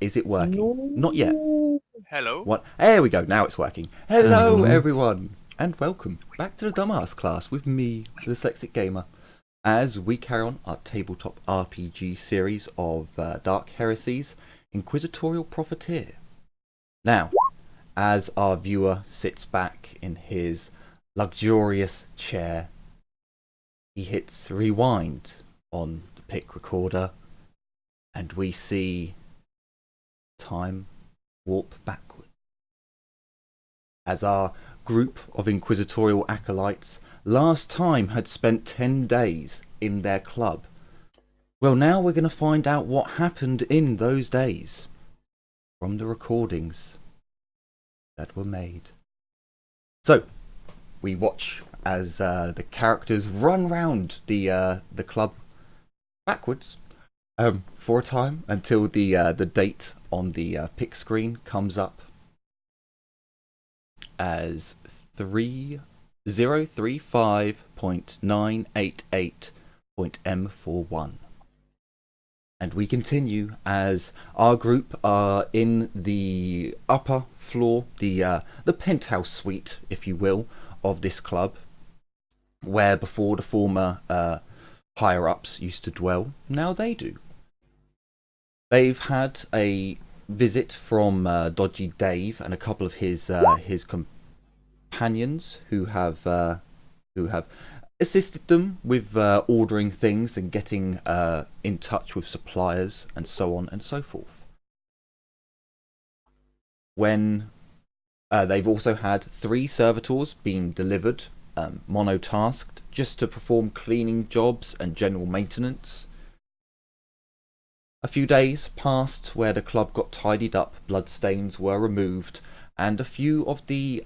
Is it working? No. Not yet. Hello. What? There we go. Now it's working. Hello, Hello. everyone, and welcome back to the Dumbass class with me, the Dyslexic Gamer, as we carry on our tabletop RPG series of Dark Heresies, Inquisitorial Profiteer. Now, as our viewer sits back in his luxurious chair, he hits rewind on the pick recorder, and we see time warp backward. As our group of inquisitorial acolytes last time had spent 10 days in their club. Well, now we're going to find out what happened in those days from the recordings that were made. So, we watch as the characters run round the club backwards for a time until the date on the pick screen comes up as 3035.988.M41. And we continue as our group are in the upper floor, the penthouse suite, if you will, of this club, where before the former higher-ups used to dwell, now they do. They've had a visit from Dodgy Dave and a couple of his companions who have assisted them with ordering things and getting in touch with suppliers and so on and so forth. When they've also had 3 servitors being delivered, monotasked, just to perform cleaning jobs and general maintenance. A few days passed where the club got tidied up, bloodstains were removed, and a few of the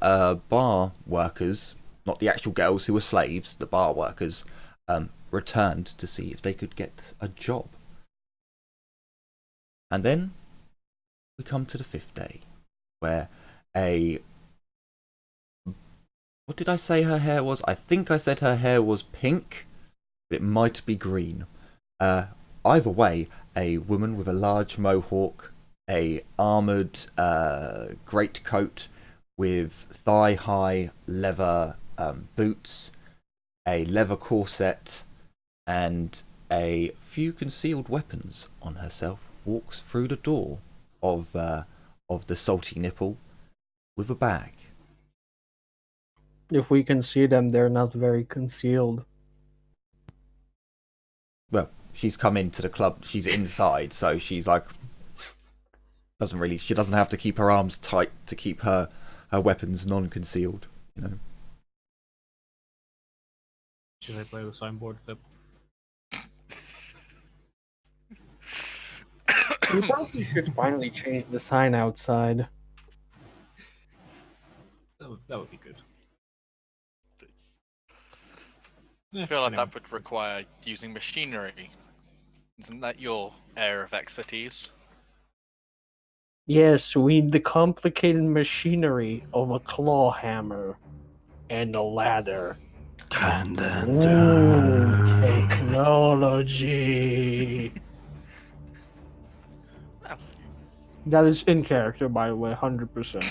bar workers, not the actual girls who were slaves, the bar workers, returned to see if they could get a job. And then we come to the 5th day, where what did I say her hair was? I think I said her hair was pink, but it might be green. Either way, a woman with a large mohawk, a armoured greatcoat with thigh-high leather boots, a leather corset, and a few concealed weapons on herself, walks through the door of the Salty Nipple with a bag. If we can see them, they're not very concealed. Well, she's come into the club, she's inside, so she's like, she doesn't have to keep her arms tight to keep her weapons non-concealed, you know. Should I play the signboard clip? We probably should finally change the sign outside. That would be good. I feel like that would require using machinery. Isn't that your area of expertise? Yes, we need the complicated machinery of a claw hammer and a ladder. Dun, dun, Ooh, dun. technology. Well, That is in character, by the way, 100%.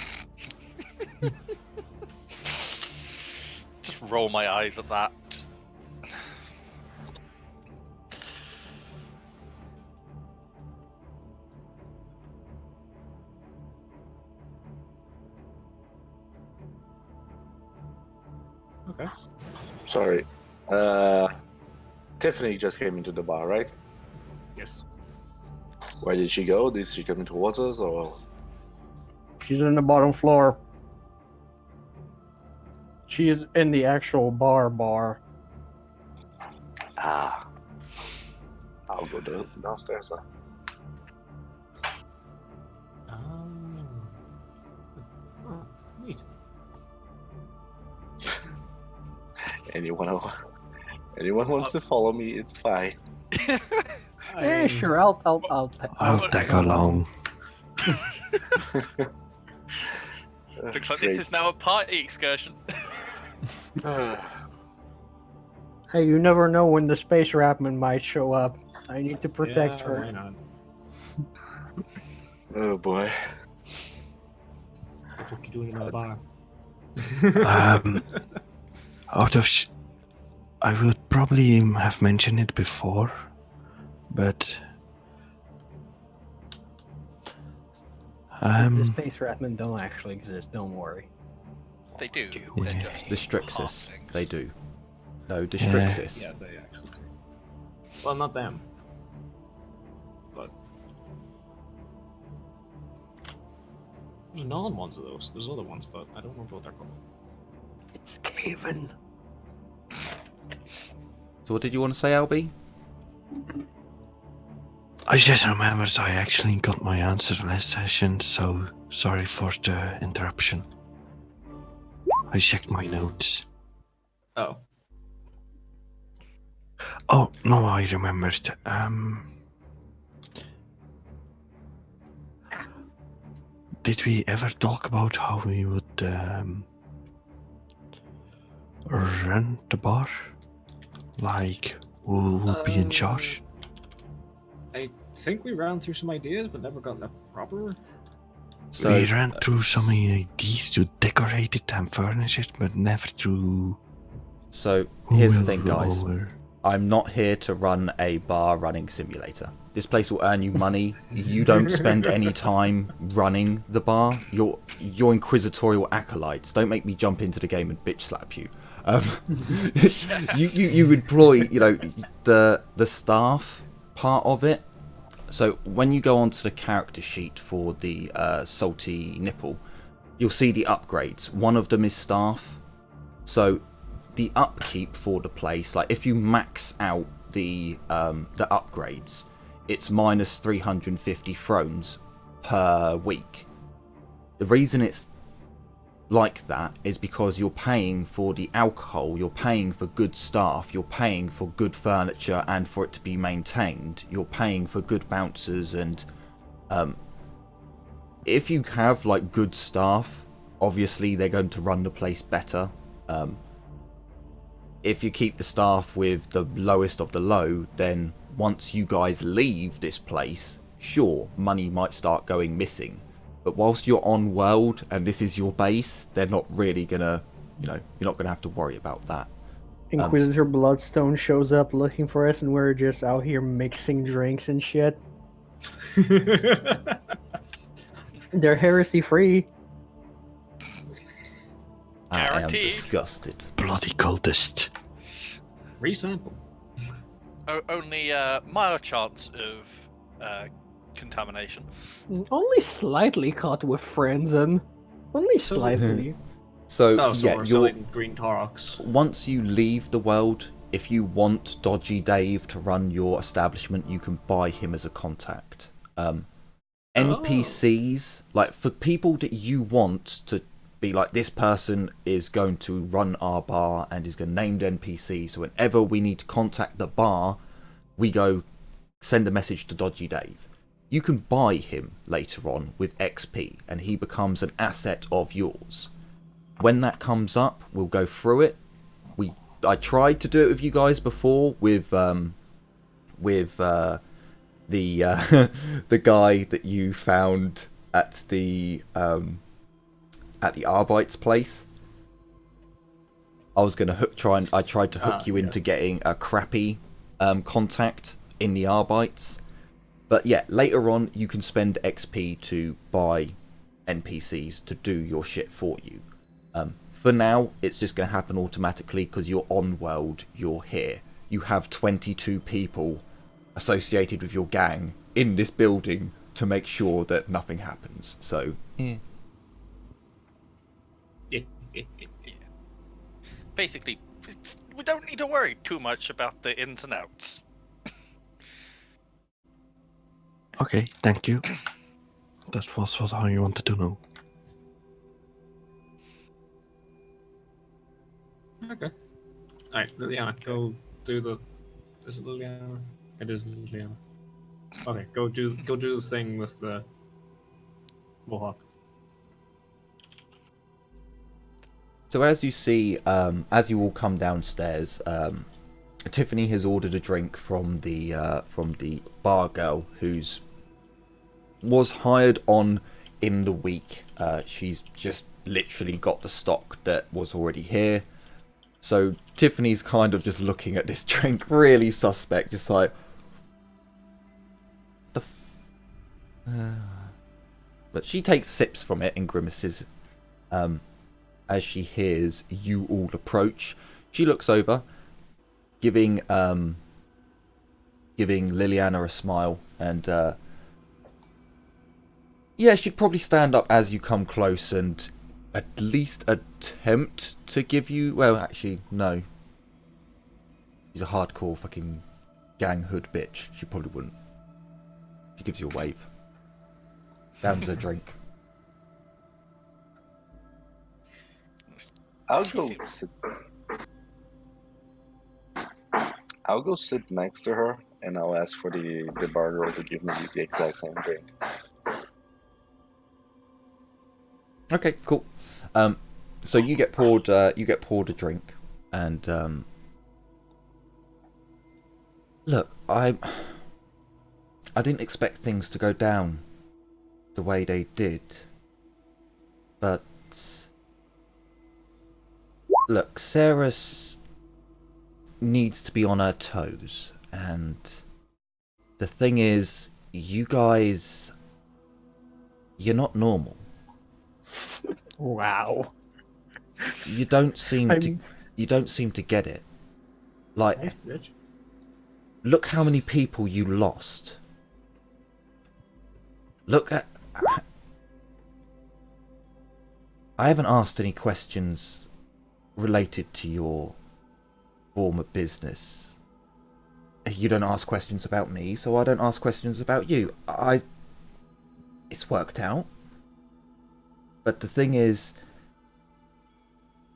just roll my eyes at that. Just... Okay. Sorry. Tiffany just came into the bar, right? Yes. Where did she go? Did she come towards us, or? She's in the bottom floor. She is in the actual bar. Ah. I'll go downstairs then. Oh, neat. Anyone wants to follow me, it's fine. Yeah, sure. I'll tag along. Looks like this is now a party excursion. Hey, you never know when the space rapman might show up. I need to protect Yeah, her. why not? Oh boy. What the fuck you doing in my bar? Out of I would probably have mentioned it before, but The space ratmen don't actually exist, don't worry. They do. Yeah. They're just The Strixus, halflings. they do. No, the Yeah. Strixus. Yeah, they actually. Well, not them. But there's non-ones of those. There's other ones, but I don't know what they're called. It's Caven. So what did you want to say, Albie? I just remembered I actually got my answer last session, so sorry for the interruption. I checked my notes. Oh. Oh, no, I remembered. Did we ever talk about how we would run the bar? Like, who would be in charge? I think we ran through some ideas, but never got a proper. So, We ran through some ideas to decorate it and furnish it, but never through. so who here's the will thing, go guys. over. I'm not here to run a bar running simulator. This place will earn you money. You don't spend any time running the bar. You're inquisitorial acolytes. Don't make me jump into the game and bitch slap you. You employ, the staff part of it. So when you go onto the character sheet for the salty nipple, you'll see the upgrades. One of them is staff. So the upkeep for the place, like if you max out the upgrades, it's minus 350 thrones per week. The reason it's like that is because you're paying for the alcohol, you're paying for good staff, you're paying for good furniture and for it to be maintained, you're paying for good bouncers, and if you have like good staff, obviously they're going to run the place better. If you keep the staff with the lowest of the low, then once you guys leave this place, sure, money might start going missing. But whilst you're on world and this is your base, they're not really gonna, you're not gonna have to worry about that. Inquisitor Bloodstone shows up looking for us, and we're just out here mixing drinks and shit. They're heresy free. I am Guaranteed. disgusted. Bloody cultist. Resample. Only mild chance of contamination. Only slightly caught with friends, and only slightly. So Oh, so yeah, we're you're selling green Taurox. once you leave the world, if you want Dodgy Dave to run your establishment, you can buy him as a contact. NPCs, like for people that you want to be like, this person is going to run our bar and is going to named NPC, so whenever we need to contact the bar, we go send a message to Dodgy Dave. You can buy him later on with XP and he becomes an asset of yours. When that comes up, we'll go through it. I tried to do it with you guys before with the the guy that you found at the Arbite's place. I tried to hook you into getting a crappy contact in the Arbites. But yeah, later on you can spend XP to buy NPCs to do your shit for you. For now, it's just going to happen automatically because you're on world, you're here. You have 22 people associated with your gang in this building to make sure that nothing happens. So, yeah. Basically, we don't need to worry too much about the ins and outs. Okay, thank you. That was what I wanted to know. Okay. Alright, Liliana, go do the. Is it Liliana? It is Liliana. Okay, go do the thing with the Mohawk. So as you see, as you all come downstairs, Tiffany has ordered a drink from the bar girl, who's was hired on in the week. She's just literally got the stock that was already here. So Tiffany's kind of just looking at this drink really suspect, just like, but she takes sips from it and grimaces as she hears you all approach. She looks over, giving Liliana a smile, and yeah, she'd probably stand up as you come close and at least attempt to give you... Well, actually, no. She's a hardcore fucking gang hood bitch. She probably wouldn't. She gives you a wave. Downs her drink. I'll go sit next to her, and I'll ask for the bar girl to give me the exact same drink. Okay, cool. So you get poured a drink, and look, I didn't expect things to go down the way they did, but look, Sarah needs to be on her toes, and the thing is, you guys, you're not normal. Wow. You don't seem to get it. Like, Nice, bitch. look how many people you lost. Look at... I haven't asked any questions related to your former business. You don't ask questions about me, so I don't ask questions about you. It's worked out. But the thing is,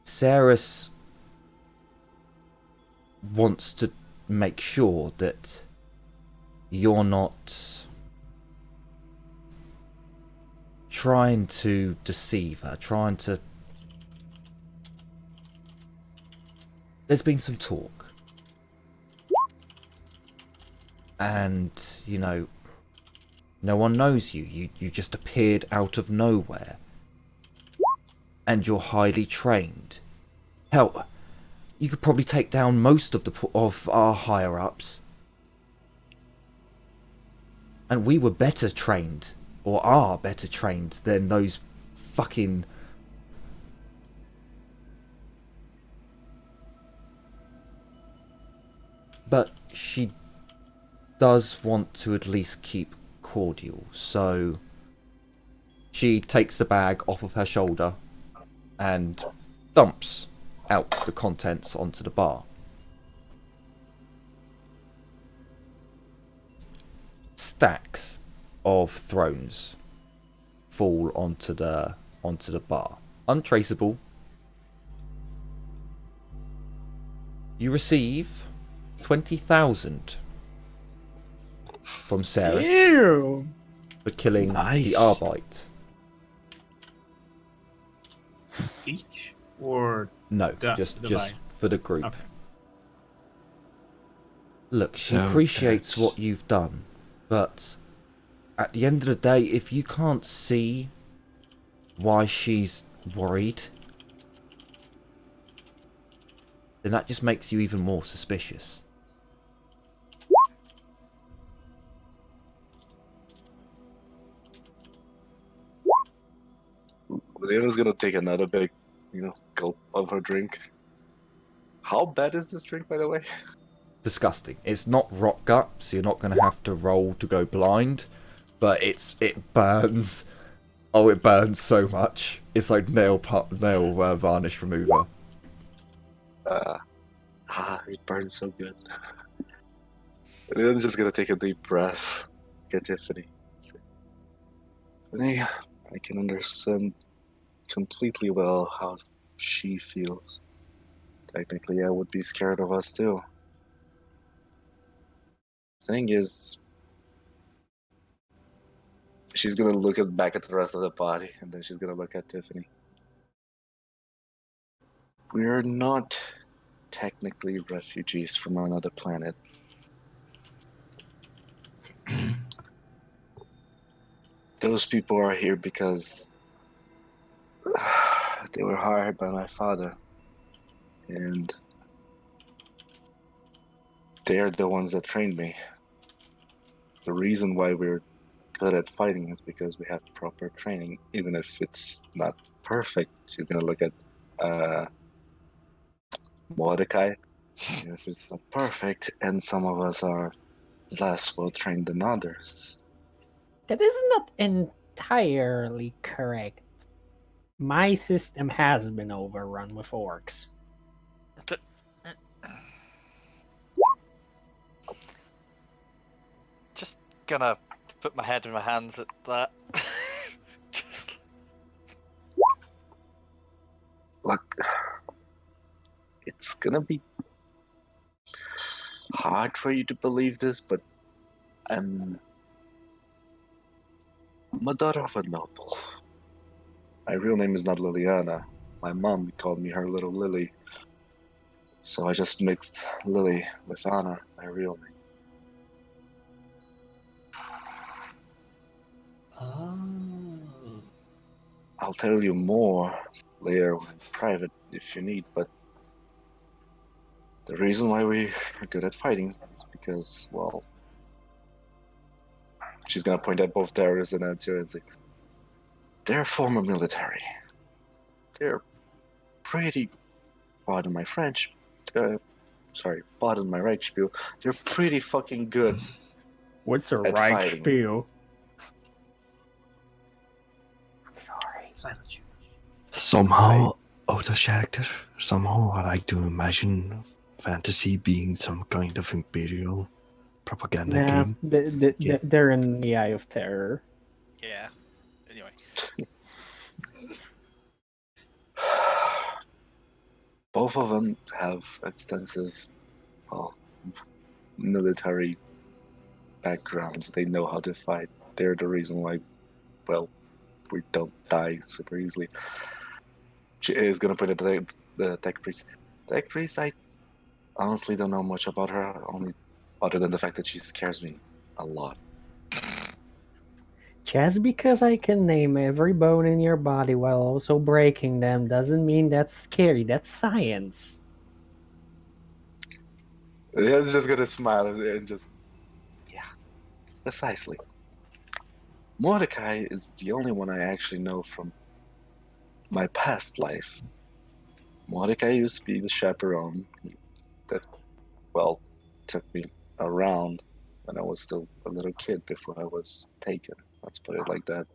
Sarah wants to make sure that you're not trying to deceive her, trying to... There's been some talk. And, you know, no one knows you. You just appeared out of nowhere. And you're highly trained. Hell, you could probably take down most of our higher-ups. And we were better trained, or are better trained, than those fucking... But she does want to at least keep cordial, so she takes the bag off of her shoulder and dumps out the contents onto the bar. Stacks of thrones fall onto the bar. Untraceable. You receive 20,000 from Sarah Ew. for killing Nice. the Arbite. Each? Or No, The just buy. for the group. Okay. Look, she So appreciates that's- what you've done, but at the end of the day, if you can't see why she's worried, then that just makes you even more suspicious. Leona's gonna take another big, gulp of her drink. How bad is this drink, by the way? Disgusting. It's not rock gut, so you're not going to have to roll to go blind, but it burns. Oh, it burns so much. It's like nail varnish remover. It burns so good. Leona's just gonna take a deep breath. Get Tiffany. Tiffany, I can understand completely well how she feels. Technically, I would be scared of us too. Thing is, she's gonna look back at the rest of the party, and then she's gonna look at Tiffany. We are not technically refugees from another planet. those people are here because they were hired by my father, and they're the ones that trained me. The reason why we're good at fighting is because we have proper training, even if it's not perfect. She's gonna look at Mordecai, even if it's not perfect, and some of us are less well trained than others. That is not entirely correct. My system has been overrun with orcs. Just gonna put my head in my hands at that. Just... Look, it's gonna be hard for you to believe this, but I'm a daughter of a noble. My real name is not Liliana. My mom called me her little Lily. So I just mixed Lily with Anna, my real name. Oh. I'll tell you more later in private if you need, but the reason why we are good at fighting is because, well, she's gonna point at both Darius and Ansir and say, they're former military. They're pretty, pardon my French, pardon my right spiel, they're pretty fucking good. What's a At fighting. Reichspiel? Sorry. Silence you. Somehow, out of character, somehow I like to imagine fantasy being some kind of imperial propaganda Nah, game. they're in the Eye of Terror. Yeah. Anyway. Both of them have extensive, well, military backgrounds. They know how to fight. They're the reason why, well, we don't die super easily. She is gonna put it the tech priest. Tech priest, I honestly don't know much about her, only other than the fact that she scares me a lot. Just because I can name every bone in your body while also breaking them doesn't mean that's scary. That's science. He's just gonna smile and just, yeah, precisely. Mordecai is the only one I actually know from my past life. Mordecai used to be the chaperone that, well, took me around when I was still a little kid before I was taken. Let's put it like that.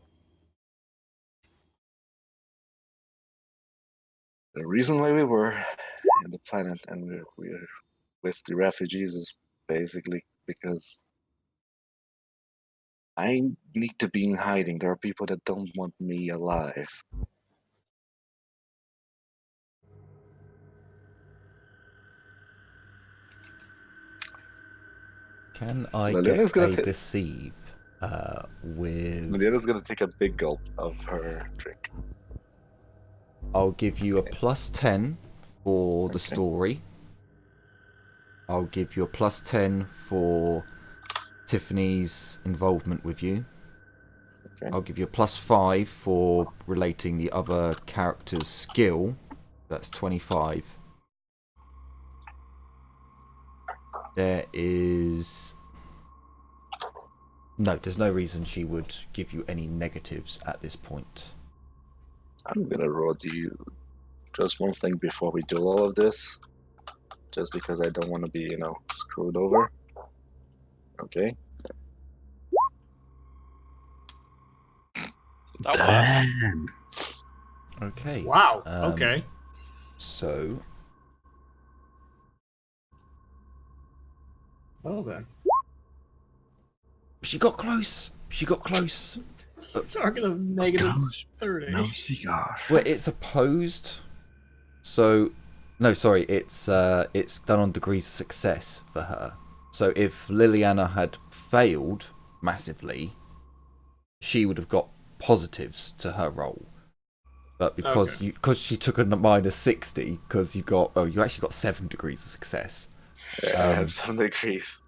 The reason why we were in the planet and we're with the refugees is basically because I need to be in hiding. There are people that don't want me alive. Can I Liliana's get gonna a deceive with... Liliana's gonna take a big gulp of her drink. I'll give you a plus 10 for the Okay. story. I'll give you a plus 10 for Tiffany's involvement with you. Okay. I'll give you a plus 5 for relating the other character's skill. That's 25. There is... No, there's no reason she would give you any negatives at this point. I'm gonna roll you just one thing before we do all of this, just because I don't want to be, screwed over. Okay. That works. Damn. Okay. Wow. Okay. So, Well then. she got close. She got close. Talking of negative Close. 30. No cigar. Well, it's opposed. So, no, sorry. It's done on degrees of success for her. So if Liliana had failed massively, she would have got positives to her roll. But because because she took a minus 60, because you actually got 7 degrees of success. Yeah, I have some degrees.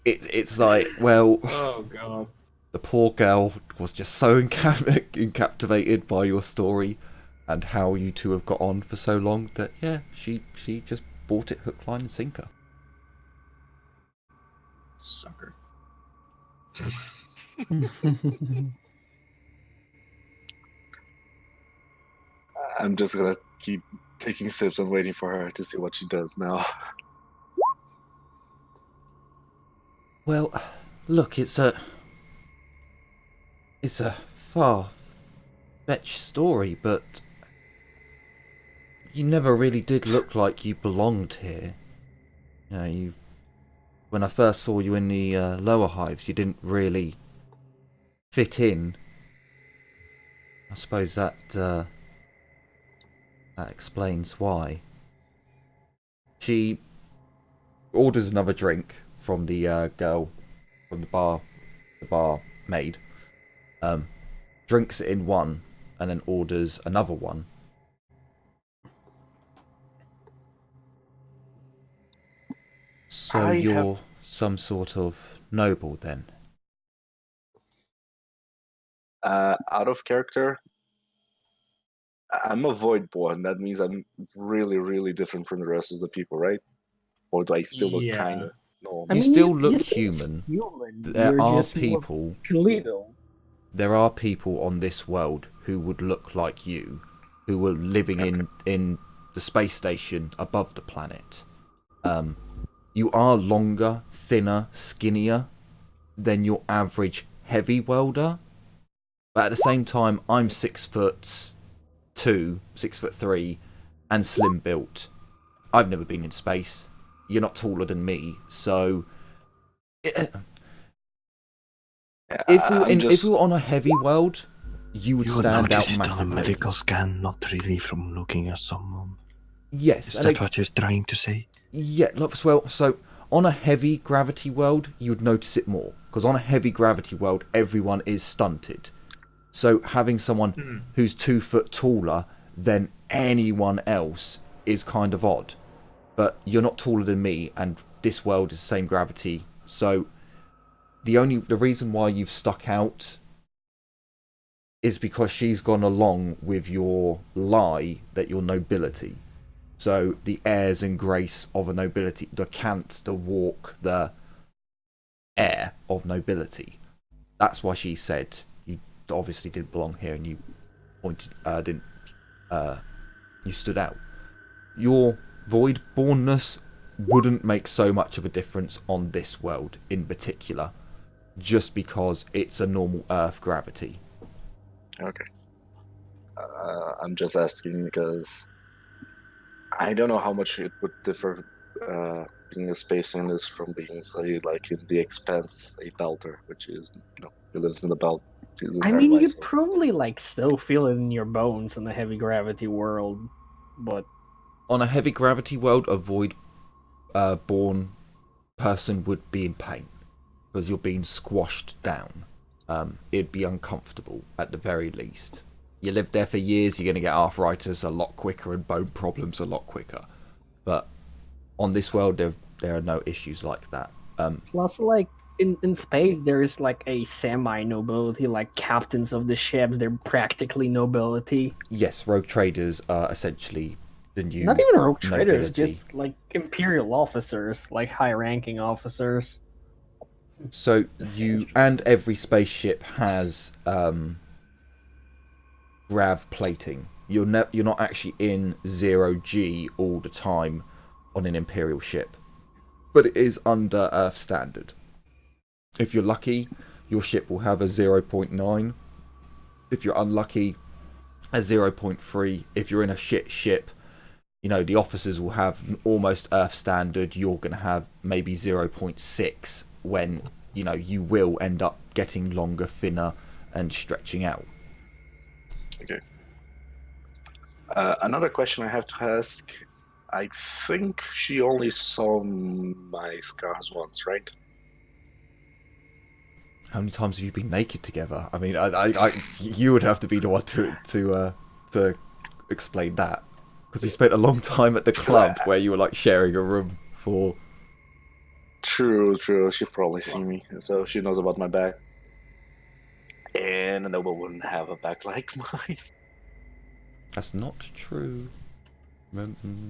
It's like, well, Oh god. the poor girl was just so captivated by your story and how you two have got on for so long that, yeah, she just bought it hook, line and sinker. Sucker. I'm just gonna keep taking sips and waiting for her to see what she does now. Well, look, it's a far-fetched story, but you never really did look like you belonged here. You know, when I first saw you in the lower hives, you didn't really fit in. I suppose that explains why. She orders another drink from the girl from the bar maid. Drinks it in one, and then orders another one. So you're some sort of noble then? Out of character, I'm a voidborn. That means I'm really, really different from the rest of the people, right? Or do I still look kind of normal? You still look human. There are people. There are people on this world who would look like you, who were living in the space station above the planet. You are longer, thinner, skinnier than your average heavy welder. But at the same time, I'm 6'2", 6'3", and slim built. I've never been in space. You're not taller than me, so if we were on a heavy world, you would stand out massively. On a medical scan, not really from looking at someone. Yes, is that what you're trying to say? Yeah, well, so on a heavy gravity world, you would notice it more, because on a heavy gravity world, everyone is stunted. So having someone who's 2 foot taller than anyone else is kind of odd. But you're not taller than me, and this world is the same gravity. So the reason why you've stuck out is because she's gone along with your lie that you're nobility. So the airs and grace of a nobility, the cant, the walk, the air of nobility. That's why she said you obviously didn't belong here, and you you stood out. Your void-bornness wouldn't make so much of a difference on this world in particular, just because it's a normal Earth gravity. Okay. I'm just asking because I don't know how much it would differ being a space journalist from being, say, like in the Expanse, a belter, which is, he lives in the belt. I mean, you probably still feel it in your bones in the heavy gravity world, but on a heavy gravity world, a void-born person would be in pain because you're being squashed down. It'd be uncomfortable at the very least. You live there for years, you're going to get arthritis a lot quicker and bone problems a lot quicker. But on this world, there are no issues like that. Plus, in space, there is a semi-nobility, captains of the ships. They're practically nobility. Yes, rogue traders are essentially the new Not even rogue traders, nobility. just imperial officers, high-ranking officers. So you and every spaceship has grav plating. You're not actually in 0G all the time on an imperial ship, but it is under Earth standard. If you're lucky, your ship will have a 0.9. If you're unlucky, a 0.3. If you're in a shit ship, the officers will have almost Earth standard. You're going to have maybe 0.6 when, you will end up getting longer, thinner, and stretching out. Okay. Another question I have to ask. I think she only saw my scars once, right? How many times have you been naked together? I mean, you would have to be the one to explain that, because you spent a long time at the club where you were sharing a room for. True. She probably seen me, so she knows about my back. And a noble wouldn't have a back like mine. That's not true.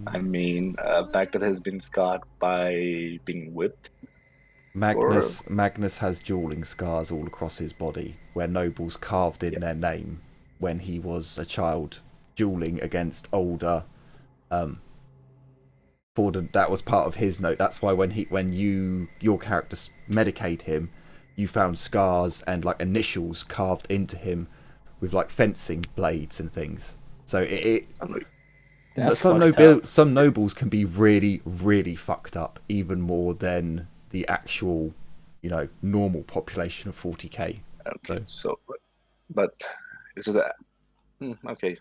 I mean, a back that has been scarred by being whipped. Magnus has dueling scars all across his body, where nobles carved in their name when he was a child, dueling against older. That was part of his note. That's why when your character medicate him, you found scars and like initials carved into him with like fencing blades and things. So some nobles can be really, really fucked up, even more than the actual, normal population of 40k. Okay, but this was okay.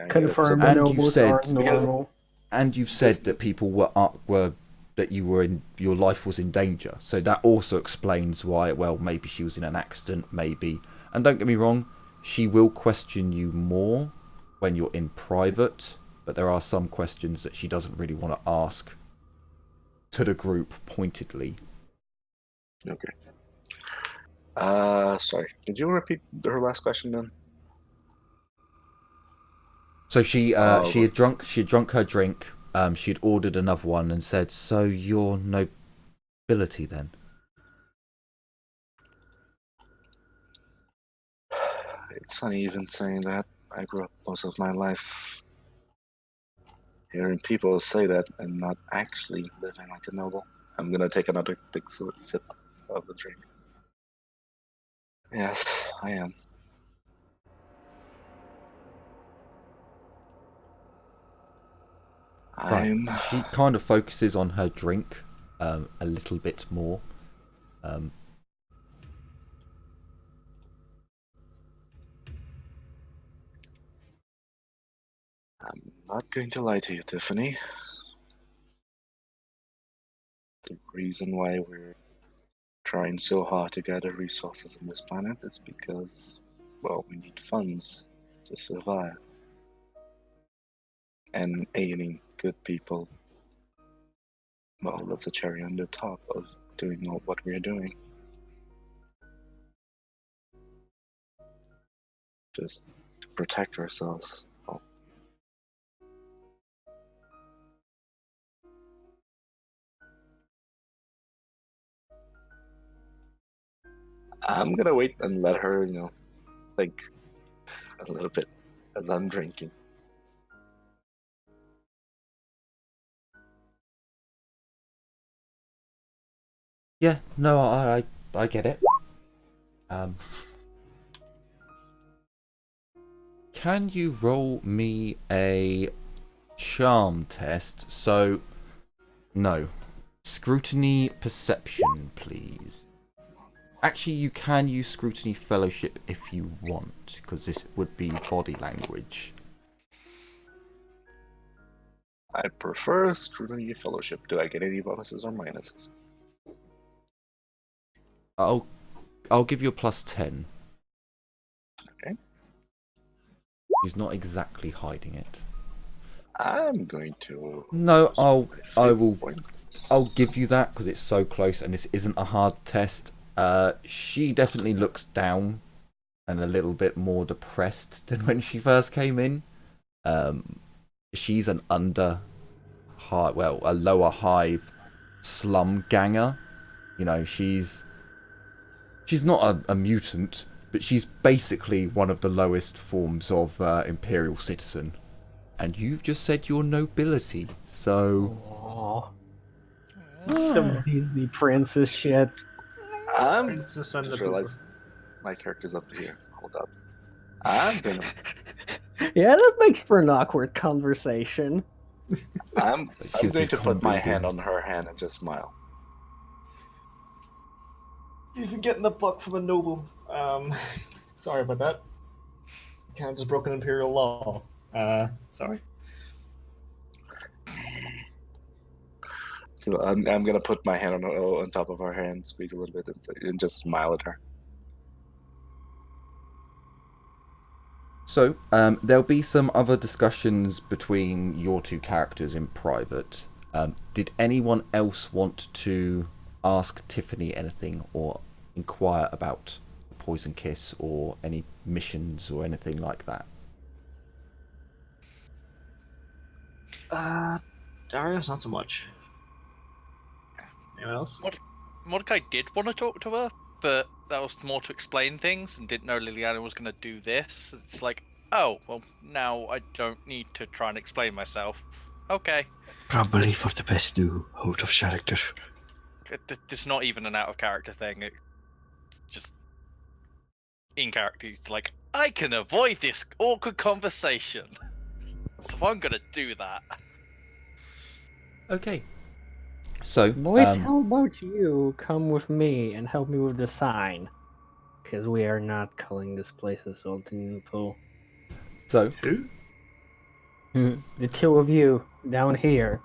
Confirm the nobles are normal. And you've said that people were that your life was in danger. So that also explains why. Well, maybe she was in an accident, maybe. And don't get me wrong, she will question you more when you're in private. But there are some questions that she doesn't really want to ask to the group pointedly. Okay. Sorry. Did you repeat her last question then? So she had drunk her drink. She had ordered another one and said, "So you're nobility then?" It's funny even saying that. I grew up most of my life hearing people say that and not actually living like a noble. I'm gonna take another big sip of the drink. Yes, I am. Right. She kind of focuses on her drink a little bit more. I'm not going to lie to you, Tiffany. The reason why we're trying so hard to gather resources on this planet is because, well, we need funds to survive. And aiding good people, well, that's a cherry on the top of doing what we're doing. Just to protect ourselves. Well, I'm gonna wait and let her, think a little bit as I'm drinking. Yeah, no, I get it. Can you roll me a charm test? So, no. Scrutiny perception, please. Actually, you can use scrutiny fellowship if you want, because this would be body language. I prefer scrutiny fellowship. Do I get any bonuses or minuses? I'll give you a +10. Okay. He's not exactly hiding it. I'm going to. No, I'll give you that because it's so close and this isn't a hard test. She definitely looks down and a little bit more depressed than when she first came in. She's an a lower hive slum ganger. She's not a mutant, but she's basically one of the lowest forms of imperial citizen. And you've just said you're nobility, so... Aww. Some Disney princess shit. I just realized my character's up here. Hold up. I'm gonna... Yeah, that makes for an awkward conversation. I'm going to put my hand on her hand and just smile. You've been getting the buck from a noble. Sorry about that. Kind of just broke an imperial law. Sorry. So I'm gonna put my hand on top of her hand, squeeze a little bit, and just smile at her. So, there'll be some other discussions between your two characters in private. Did anyone else want to ask Tiffany anything or inquire about the Poison Kiss or any missions or anything like that? Darius, not so much. Anyone else? Mordecai did want to talk to her, but that was more to explain things and didn't know Liliana was going to do this. It's like, oh, well, now I don't need to try and explain myself. Okay. Probably for the best to out of character. It's not even an out of character thing. It just in character. It's like, I can avoid this awkward conversation, so I'm gonna do that. Okay. So, Boys, how about you come with me and help me with the sign? Because we are not calling this place a Sultan Pool. so Who? The two of you down here.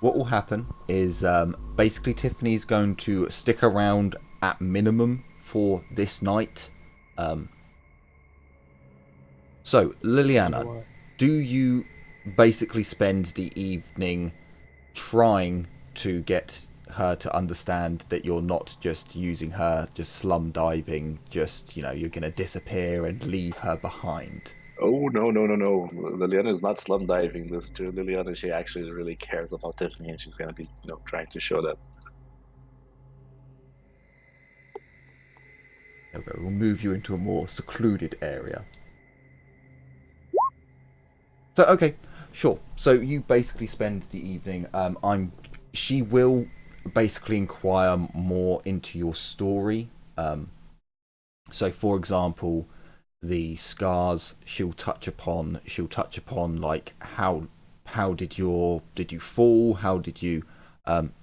what will happen is basically Tiffany's going to stick around at minimum for this night. So, Liliana, do you basically spend the evening trying to get her to understand that you're not just using her, just slum diving, just, you're going to disappear and leave her behind? Oh, no. Liliana is not slum diving. To Liliana, she actually really cares about Tiffany, and she's going to be, trying to show that. Okay, we'll move you into a more secluded area. So, okay, sure. So you basically spend the evening. She will basically inquire more into your story. So, for example, the scars she'll touch upon like how did you fall? How did you?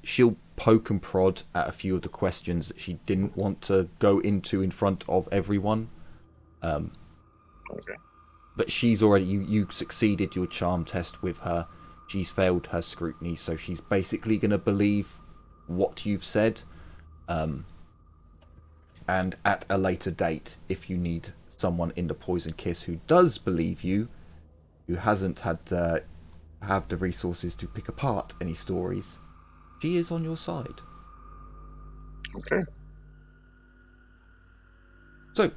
She'll poke and prod at a few of the questions that she didn't want to go into in front of everyone. Okay. But she's already, you succeeded your charm test with her. She's failed her scrutiny, so she's basically going to believe what you've said. And at a later date, if you need someone in the Poison Kiss who does believe you, who hasn't had have the resources to pick apart any stories, she is on your side. Okay. So,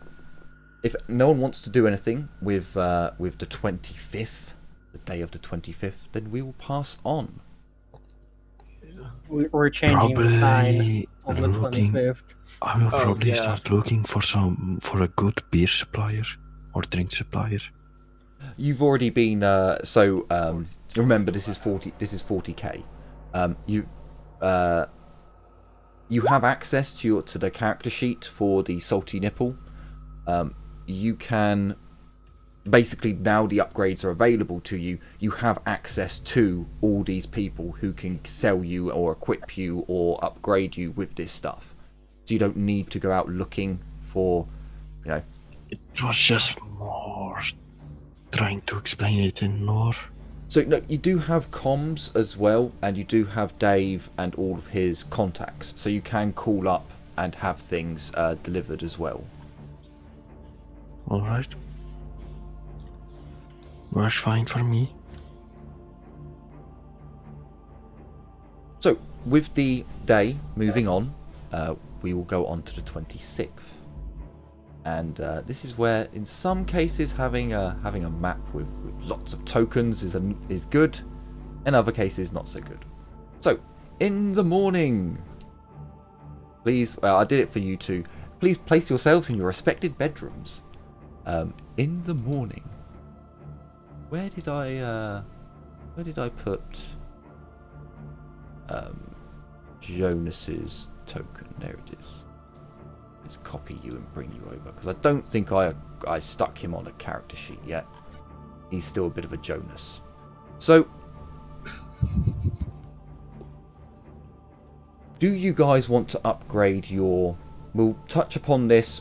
if no one wants to do anything with the 25th, the day of the 25th, then we will pass on. We're changing the sign on the looking- 25th. I will probably yeah. start looking for a good beer supplier or drink supplier. You've already been remember this is 40k. You have access to the character sheet for the salty nipple. You can basically, now the upgrades are available to you, you have access to all these people who can sell you or equip you or upgrade you with this stuff. So you don't need to go out looking for, It was just more trying to explain it in lore. So no, you do have comms as well, and you do have Dave and all of his contacts, so you can call up and have things delivered as well. Alright. Works fine for me. So with the day moving on, we will go on to the 26th, and this is where, in some cases, having a map with lots of tokens is good, in other cases not so good. So in the morning, please, I did it for you two. Please place yourselves in your respected bedrooms. In the morning, where did I put Jonas's token? There it is. Let's copy you and bring you over, because I don't think I stuck him on a character sheet yet. He's still a bit of a Jonas. So, do you guys want to upgrade your... We'll touch upon this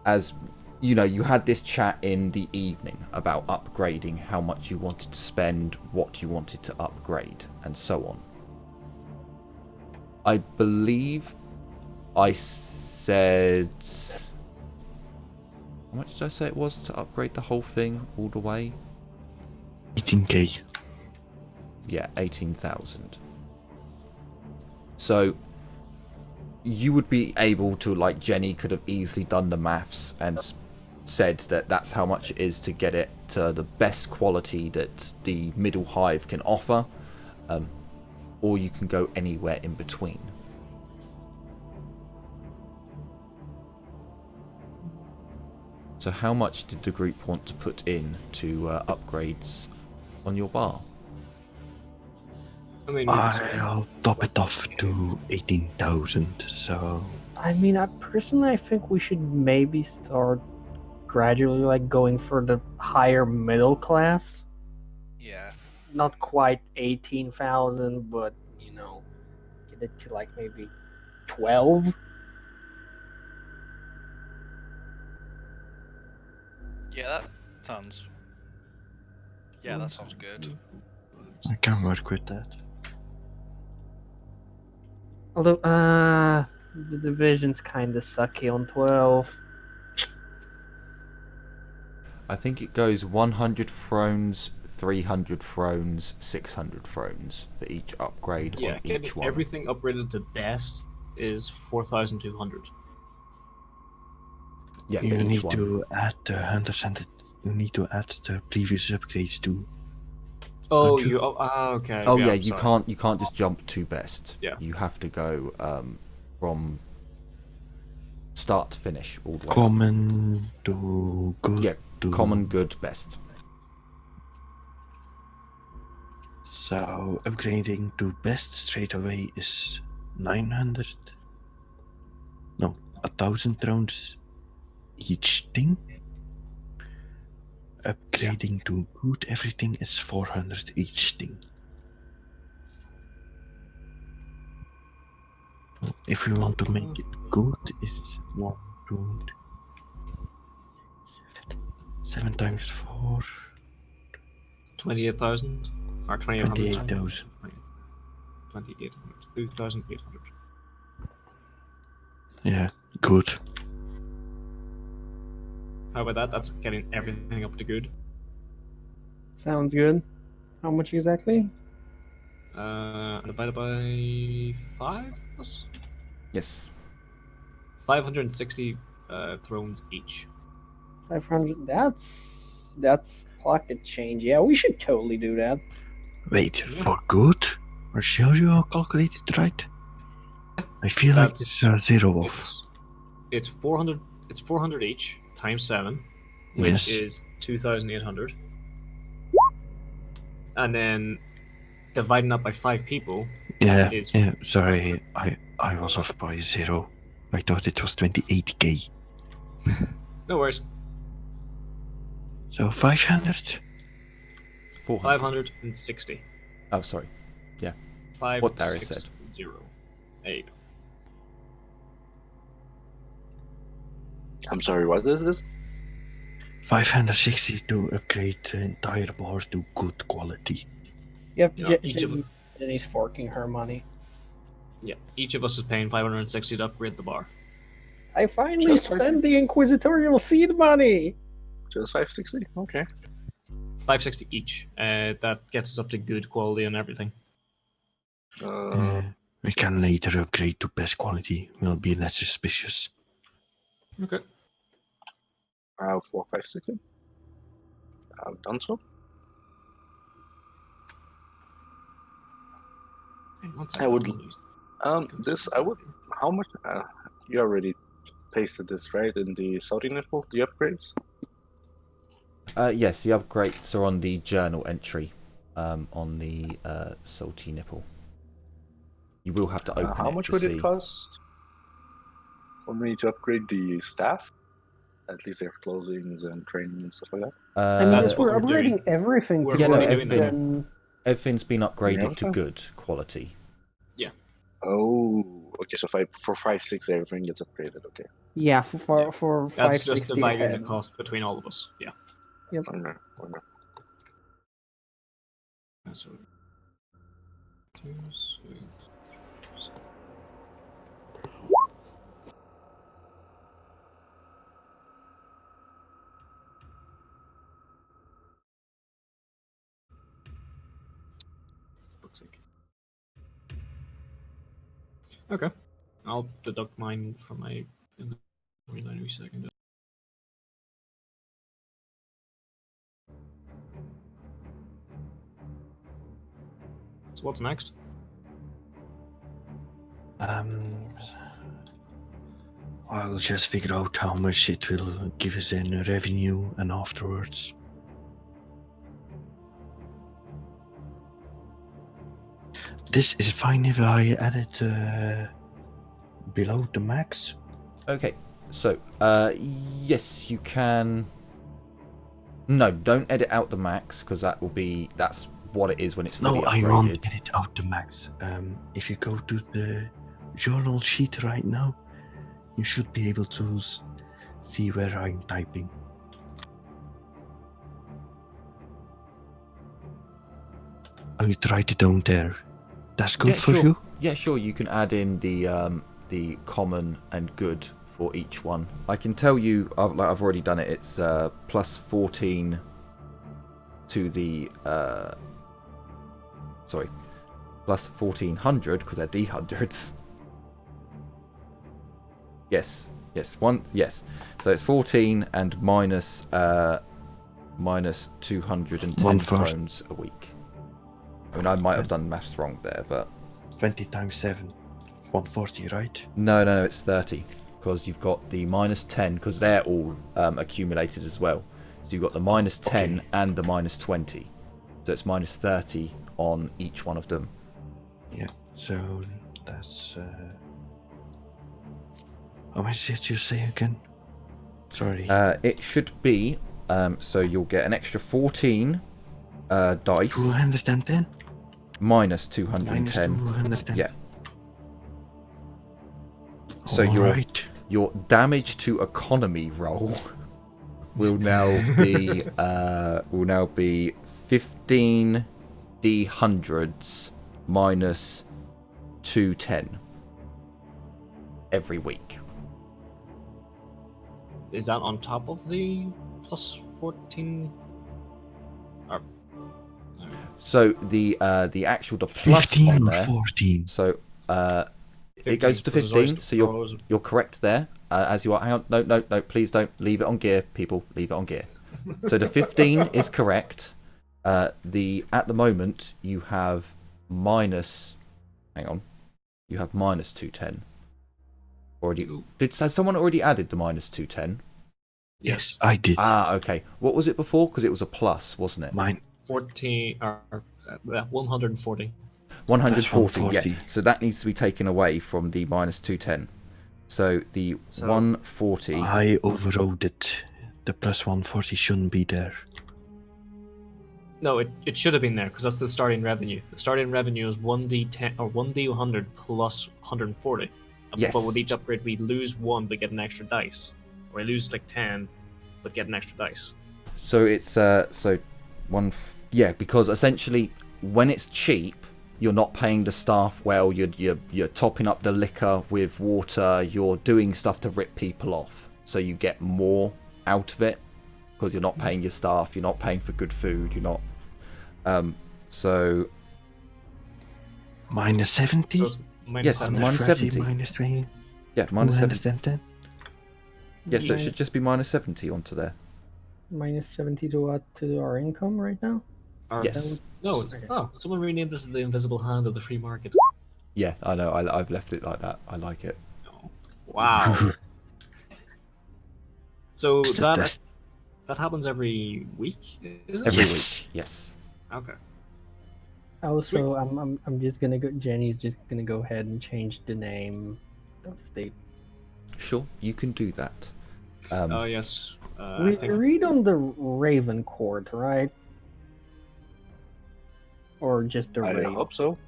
as, you had this chat in the evening about upgrading, how much you wanted to spend, what you wanted to upgrade, and so on. I believe I said... How much did I say it was to upgrade the whole thing all the way? 18k. Yeah, 18,000. So, you would be able to, like, Jenny could have easily done the maths and said that that's how much it is to get it to the best quality that the middle hive can offer, or you can go anywhere in between. So how much did the group want to put in to upgrades on your bar? I mean, I'll top it off to 18,000. So I mean, I think we should maybe start gradually, like, going for the higher middle class. Yeah. Not quite 18,000, but get it to like maybe 12. Yeah, that sounds. Yeah, that sounds good. I can work with that. Although, the division's kind of sucky on 12. I think it goes 100 thrones, 300 thrones, 600 thrones for each upgrade yeah, on getting each one. everything upgraded to best is 4,200. Yeah, for You each need one. to add the hunters and you need to add the previous upgrades too. Oh, Don't you? Okay. Oh yeah, sorry. you can't just jump to best. Yeah. You have to go from start to finish all the way up. Common to good. Yeah, to... common, good, best. So upgrading to best straight away is 900. No, 1,000 rounds each thing. Upgrading to good everything is 400 each thing. So if you want to make it good, it's 1, 2, 3, 7 times 4, 28,000 or 2,800. 28,000. 2,800. 2,800. Yeah, good. How about that? That's getting everything up to good. Sounds good. How much exactly? Divided by 5? Yes. 560 thrones each. 500. That's pocket change. Yeah, we should totally do that. Wait, for good? Are you sure you calculated right? I feel like That's- it's 0 off. It's 400. It's 400 each times 7, which Yes. is 2,800. And then dividing that by 5 people. Yeah, is- yeah, sorry, I was off by 0. I thought it was 28k. No worries. So 500? 400. 560. Oh, sorry. 5, What Darius 6, said. 0, 8. I'm sorry, what is this? 560 to upgrade the entire bar to good quality. Yep, Yeah, each of Jenny's forking her money. Yeah, each of us is paying 560 to upgrade the bar. I finally Just spent the Inquisitorial seed money! Just 560? Okay. 560 each. That gets us up to good quality and everything. We can later upgrade to best quality. We'll be less suspicious. Okay. 4560. I've done so. I would. This I would. How much? You already pasted this right in the Saudi nipple. The upgrades. Yes, the upgrades are on the journal entry, on the salty nipple. You will have to open How it much to would see. it cost for me to upgrade the staff? At least their clothings and training and stuff like that. I mean, That's if what we're we're doing. upgrading everything We're to already good, doing that. then Everything's been upgraded to everything? good quality. Oh, okay. So for 5.6, everything gets upgraded. Okay. yeah, for That's 560 just dividing ahead. the cost between all of us. Yeah. Okay. So, 2, 6, 3, fuck's sake. Okay. I'll deduct mine from my inventory in a second. So what's next? I'll just figure out how much it will give us in revenue, and afterwards. This is fine if I add it below the max. Okay, so yes, you can. No, don't edit out the max because that's what it is when it's fully No, upgraded. I won't edit out the max. If you go to the journal sheet right now, you should be able to see where I'm typing. Oh, you tried it down there. That's good for sure. you? Yeah, sure. You can add in the common and good for each one. I can tell you, I've already done it. It's plus 14 to the sorry, plus 1400 because they're D100s. Yes. So it's 14 and minus 210 thrones a week. I mean, I might have done maths wrong there, but 20 times 7, 140, right? no, it's 30 because you've got the minus 10 because they're all accumulated as well. So you've got the minus 10 and the minus 20. So it's minus 30 on each one of them. Yeah. So that's how much did you say again? Sorry. It should be so you'll get an extra 14 dice 210? minus 210. Minus 210. Yeah. So Alright. your damage to economy roll will now be 15 D100s minus 210 every week. Is that on top of the plus 14? So the actual the plus 15 on or there. 14? So it goes to 15. So you're correct there. As you are. Hang on. No. Please don't leave it on gear, people. Leave it on gear. So the 15 is correct. At the moment you have minus. Hang on. You have minus 210. Has someone already added the minus 210? Yes, I did. Okay. What was it before? Because it was a plus, wasn't it? Mine. 14 or 140. 140, yeah. 140. So that needs to be taken away from the minus 210. So the 140. I overrode it. The plus 140 shouldn't be there. No, it should have been there because that's the starting revenue. The starting revenue is 1d10 or 1d100 plus 140. Yes. But with each upgrade, we lose 1 but get an extra dice, or we lose like 10 but get an extra dice. So it's because essentially when it's cheap, you're not paying the staff well. You're topping up the liquor with water. You're doing stuff to rip people off, so you get more out of it because you're not paying your staff. You're not paying for good food. You're not. So minus 70. So it's minus Yes, 70. minus 70. Minus 20. yeah, minus 70. 210. Yes, so it should just be minus 70 onto there. Minus 70 to our income right now? Yes. No, it's someone renamed it the invisible hand of the free market. Yeah, I know. I've left it like that. I like it. Wow. So It's the best. that happens every week, is it? Every Yes. week. Yes. Okay. Also, I'm just gonna go. Jenny's just gonna go ahead and change the name of the. Sure, you can do that. Oh yes. I We think read on the Raven Court, right? Or just the I Raven? hope so.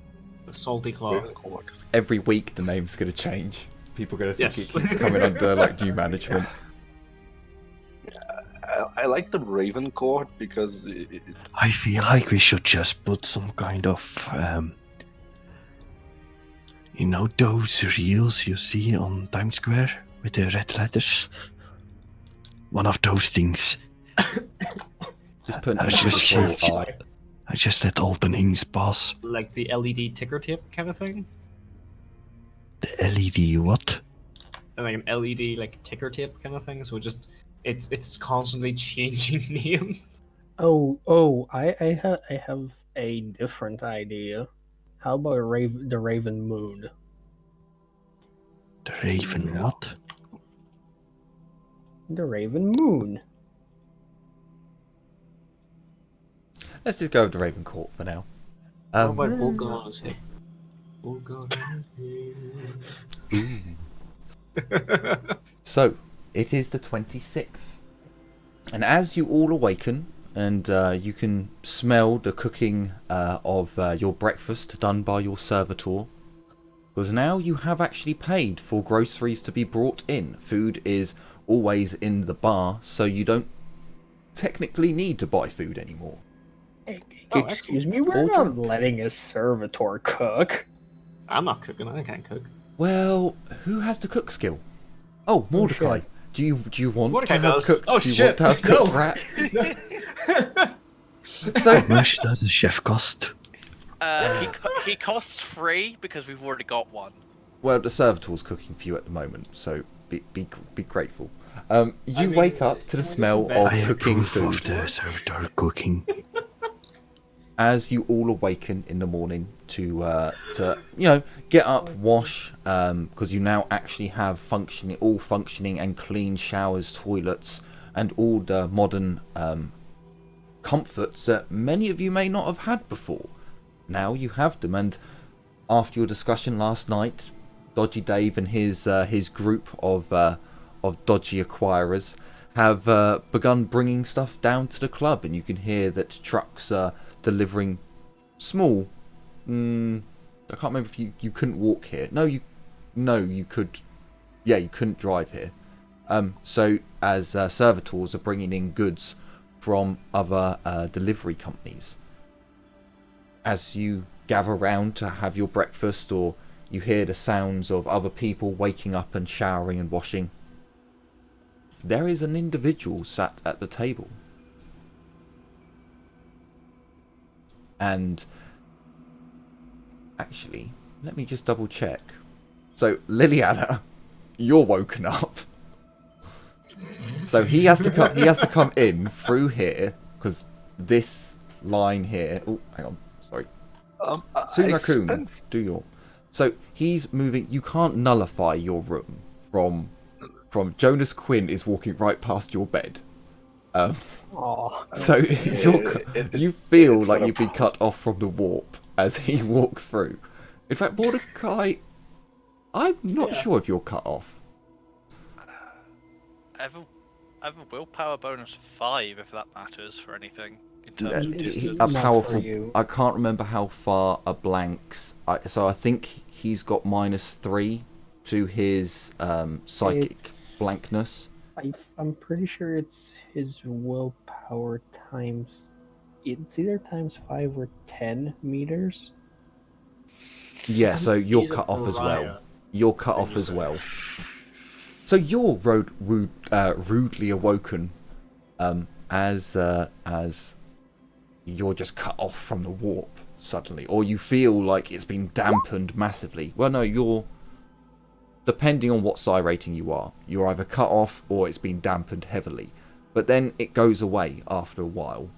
the salty claw. Raven Court. Every week the name's going to change. People are going to think Yes. it keeps coming under like new management. I like the Raven Court because I feel like we should just put some kind of, those reels you see on Times Square with the red letters. One of those things. Just put I an just Inquisitorial changed. eye. I just let all the names pass. Like the LED ticker tape kind of thing. The LED what? Like an LED like ticker tape kind of thing. So it's constantly changing name. I have a different idea. How about the Raven Moon? The Raven what? The Raven Moon. Let's just go with the Raven Court for now. What about Vulcan on his hip? Vulcan on his hip. So, it is the 26th. And as you all awaken, and you can smell the cooking of your breakfast done by your servitor, because now you have actually paid for groceries to be brought in. Food is always in the bar, so you don't technically need to buy food anymore. Excuse me, we're not letting a servitor cook. I'm not cooking. I can't cook. Well, who has the cook skill? Oh, Mordecai. Do you want Mordecai to have does. cooked? Oh, do you shit, want to have cooked no. rat? So How much does the chef cost? He costs 3 because we've already got one. well, the servitor's cooking for you at the moment, so be grateful. You mean, wake up to the smell of I cooking approve food. of the servitor cooking. As you all awaken in the morning to get up, wash, because you now actually have functioning and clean showers, toilets, and all the modern comforts that many of you may not have had before. Now you have them, and after your discussion last night, Dodgy Dave and his group of dodgy acquirers have begun bringing stuff down to the club, and you can hear that trucks are delivering small. I can't remember if you couldn't walk here. No, you could. Yeah, you couldn't drive here. So as servitors are bringing in goods from other delivery companies. As you gather round to have your breakfast, or you hear the sounds of other people waking up and showering and washing, there is an individual sat at the table. And actually, let me just double check. So, Liliana, you're woken up. So he has to come in through here, because this line here. Oh, hang on, sorry. Sunrakun, do your. So he's moving. You can't nullify your room from Jonas Quinn is walking right past your bed. So you feel like you've been cut off from the warp as he walks through. In fact, Mordecai, I'm not sure if you're cut off. I have a willpower bonus 5 if that matters for anything in terms of distance. A Not powerful. for you. I can't remember how far a blank's. So I think he's got -3 to his psychic It's- blankness. I'm pretty sure it's his willpower times. It's either times 5 or 10 meters. Yeah, so you're He's a cut off as pariah. well. You're cut off as well. So you're rudely awoken as you're just cut off from the warp suddenly, or you feel like it's been dampened massively. Well, no, you're, depending on what psi rating you are, you're either cut off or it's been dampened heavily. But then it goes away after a while.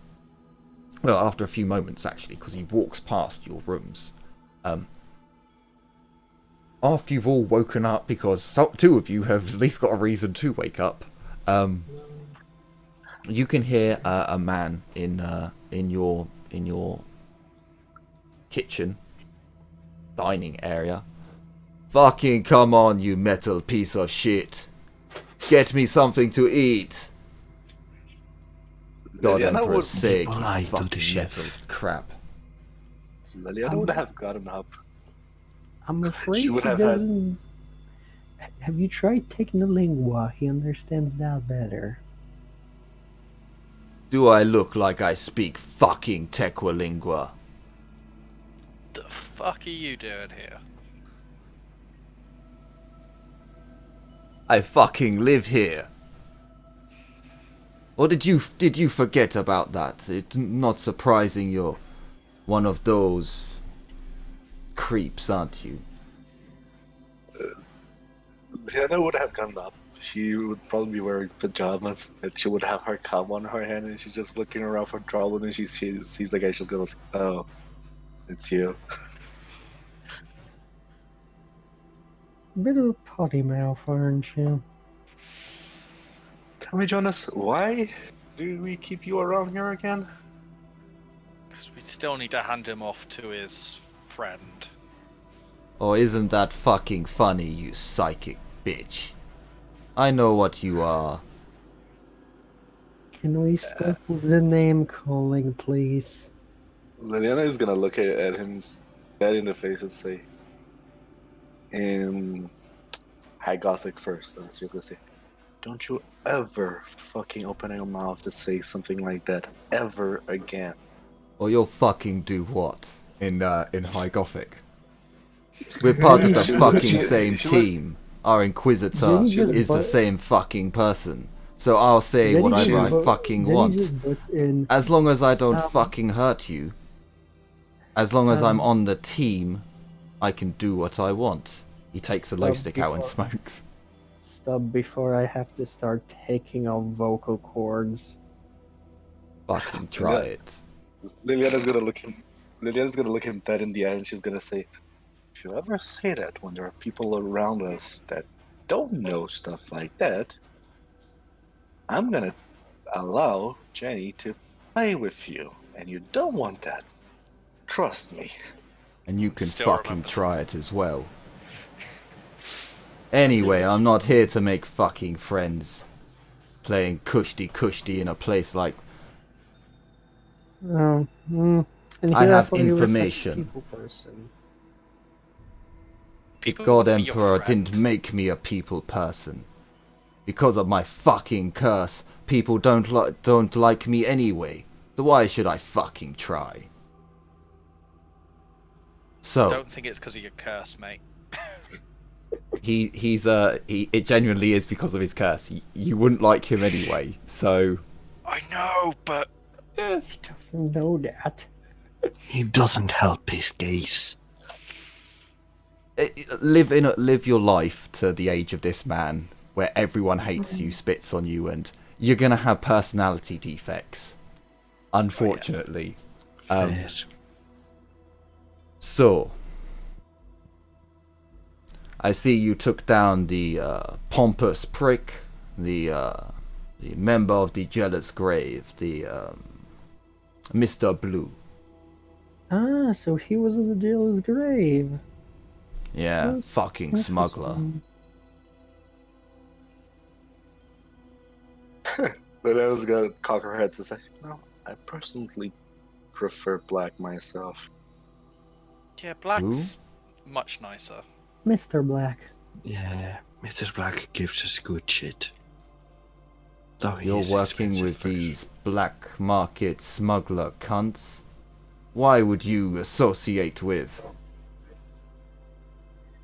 Well, after a few moments actually, because he walks past your rooms. After you've all woken up, because two of you have at least got a reason to wake up, you can hear a man in your kitchen dining area. Fucking come on, you metal piece of shit! Get me something to eat. God Liliana Emperor's sake, lie you to the fucking chef. metal crap. Liliana would have gotten up. I'm afraid She he would have had- doesn't. Have you tried taking the lingua? He understands that better. Do I look like I speak fucking Tequalingua? The fuck are you doing here? I fucking live here. Or did you forget about that? It's not surprising you're one of those creeps, aren't you? Liana would have gone up. She would probably be wearing pajamas, and she would have her cup on her hand, and she's just looking around for trouble, and she sees the guy, she's gonna say, "Oh, it's you." Bit of a potty mouth, aren't you? Tell me, Jonas, why do we keep you around here again? Because we still need to hand him off to his friend. Oh, isn't that fucking funny, you psychic bitch? I know what you are. Can we stop with the name calling, please? Liliana is gonna look at him dead in the face and say, in High Gothic first, and she's gonna say, "Don't you ever fucking open your mouth to say something like that ever again." Or you'll fucking do what? In High Gothic? We're part of the fucking same team. Our Inquisitor is the same fucking person. So I'll say whatever I fucking want. As long as I don't fucking hurt you. As long as I'm on the team, I can do what I want. He takes a glow stick out and smokes. Stop before I have to start taking off vocal cords. Fucking try it. Liliana's gonna look him dead in the eye, and she's gonna say, "If you ever say that when there are people around us that don't know stuff like that, I'm gonna allow Jenny to play with you, and you don't want that. Trust me." And you can Still fucking remember. try it as well. Anyway, I'm not here to make fucking friends. Playing kushti in a place like... And I here have thought you were such a information. people person. The People God would be your Emperor friend. didn't make me a people person. Because of my fucking curse, people don't like me anyway. So why should I fucking try? So Don't think it's because of your curse, mate. it genuinely is because of his curse. You wouldn't like him anyway. So I know, but He doesn't know that. He doesn't help his case. live your life to the age of this man, where everyone hates you, spits on you, and you're gonna have personality defects. Unfortunately. Fair. So, I see you took down the pompous prick, the member of the jealous grave, the Mr. Blue. Ah, so he was in the jail's grave. Yeah, Yes, fucking smuggler. Interesting. Liliana's gonna cock her head to say, "No, I personally prefer black myself." yeah, black's much nicer. Mr. Black. Yeah, Mr. Black gives us good shit. Though he You're is working expensive with for- these black market smuggler cunts? Why would you associate with?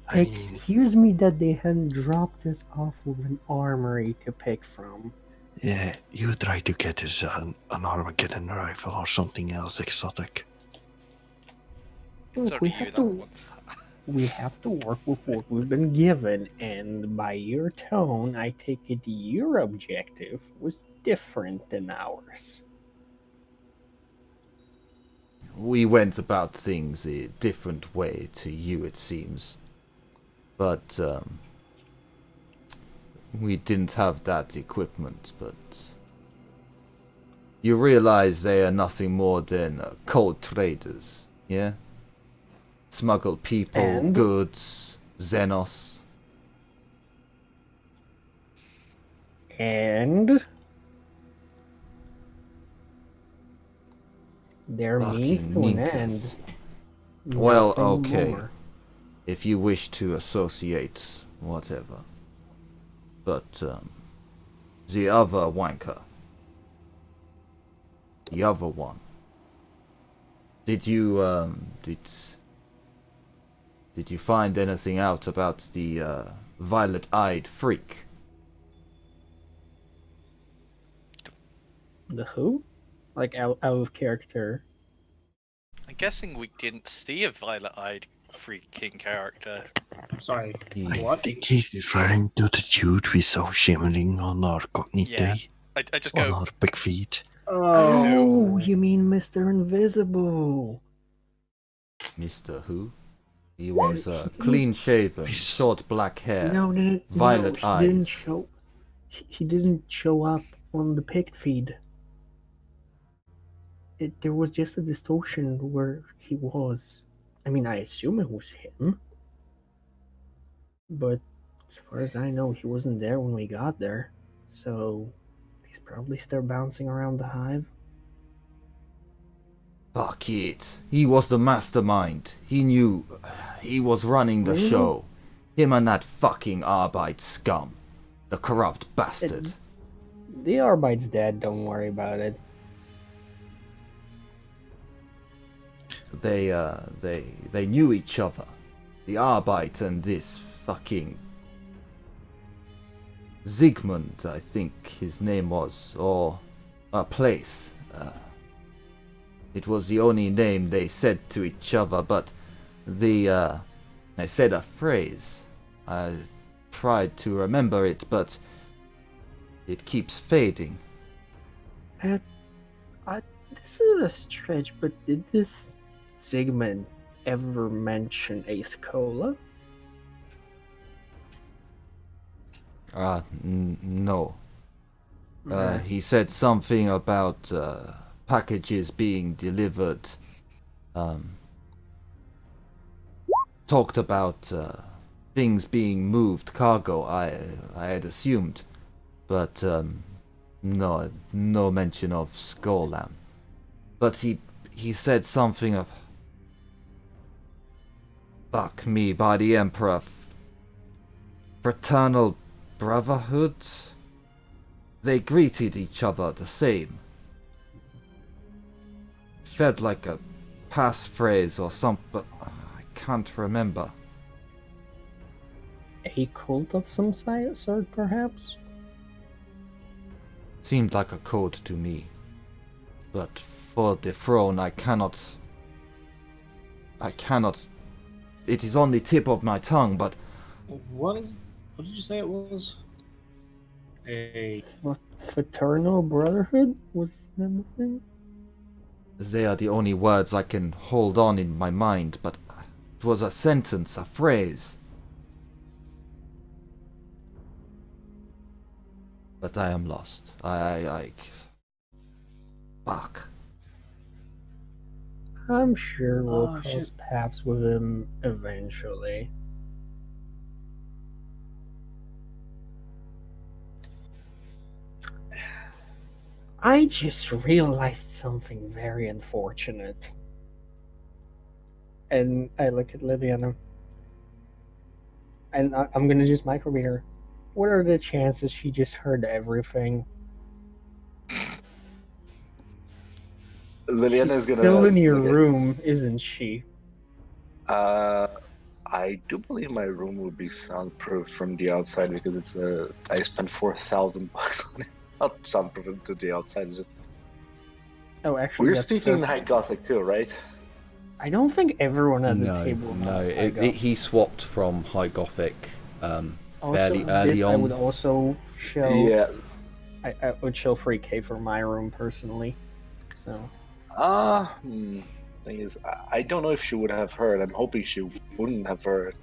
I mean, Excuse me that they hadn't dropped us off with an armory to pick from. yeah, you try to get us an Armageddon rifle or something else exotic. It's Look, we only you have that to wants that. we have to work with what we've been given, and by your tone, I take it your objective was different than ours. We went about things a different way to you, it seems. But, we didn't have that equipment, but... You realize they are nothing more than cold traders, yeah? Smuggle people, And? goods, Xenos. And their means Fucking to an ninkers. end. Well, Nothing okay. more. If you wish to associate, whatever. But, the other wanker. The other one. Did you, did you find anything out about the, violet-eyed freak? The who? Like out of character. I'm guessing we didn't see a violet-eyed freaking character. Sorry. I What? think he's referring to the dude we saw shimmering on our cognite Yeah. I just on go, our big feet. Oh, you mean Mr. Invisible? Mr. Who? He was clean-shaven, short black hair, violet he eyes. didn't show. He didn't show up on the picked feed. There was just a distortion where he was. I mean, I assume it was him, but as far as I know, he wasn't there when we got there. So he's probably still bouncing around the hive. Fuck it. He was the mastermind. He knew he was running the Really? show. Him and that fucking Arbite scum. The corrupt bastard. The Arbite's dead. Don't worry about it. They knew each other. The Arbite and this fucking Zygmunt, I think his name was, or a place. It was the only name they said to each other, but I said a phrase. I tried to remember it, but it keeps fading. This is a stretch, but did this Zygmunt ever mention Ace Cola? No. He said something about packages being delivered. Talked about things being moved, cargo. I had assumed, but no mention of Skolam. But he said something of, fuck me, by the Emperor, fraternal brotherhood. They greeted each other the same. Felt like a passphrase or something, but I can't remember. A cult of some sort, perhaps? Seemed like a code to me. But for the throne, I cannot. It is on the tip of my tongue, but What did you say it was? What, fraternal brotherhood? Was that the thing? they are the only words I can hold on in my mind, but it was a sentence, a phrase. But I am lost. Fuck. I'm sure we'll cross shit. paths with him eventually. I just realized something very unfortunate. And I look at Liliana. And I'm gonna just microbeat her. What are the chances she just heard everything? Liliana is She's gonna still in your look at- room, isn't she? I do believe my room would be soundproof from the outside because it's I spent $4,000 on it. Not soundproof to the outside. It's just Oh, actually, we're that's speaking the- High Gothic too, right? I don't think everyone at the No, table. no. knows High He swapped from High Gothic Also, fairly early this I on. would also show. Yeah. I would show free K for my room personally. So Thing is, I don't know if she would have heard. I'm hoping she wouldn't have heard.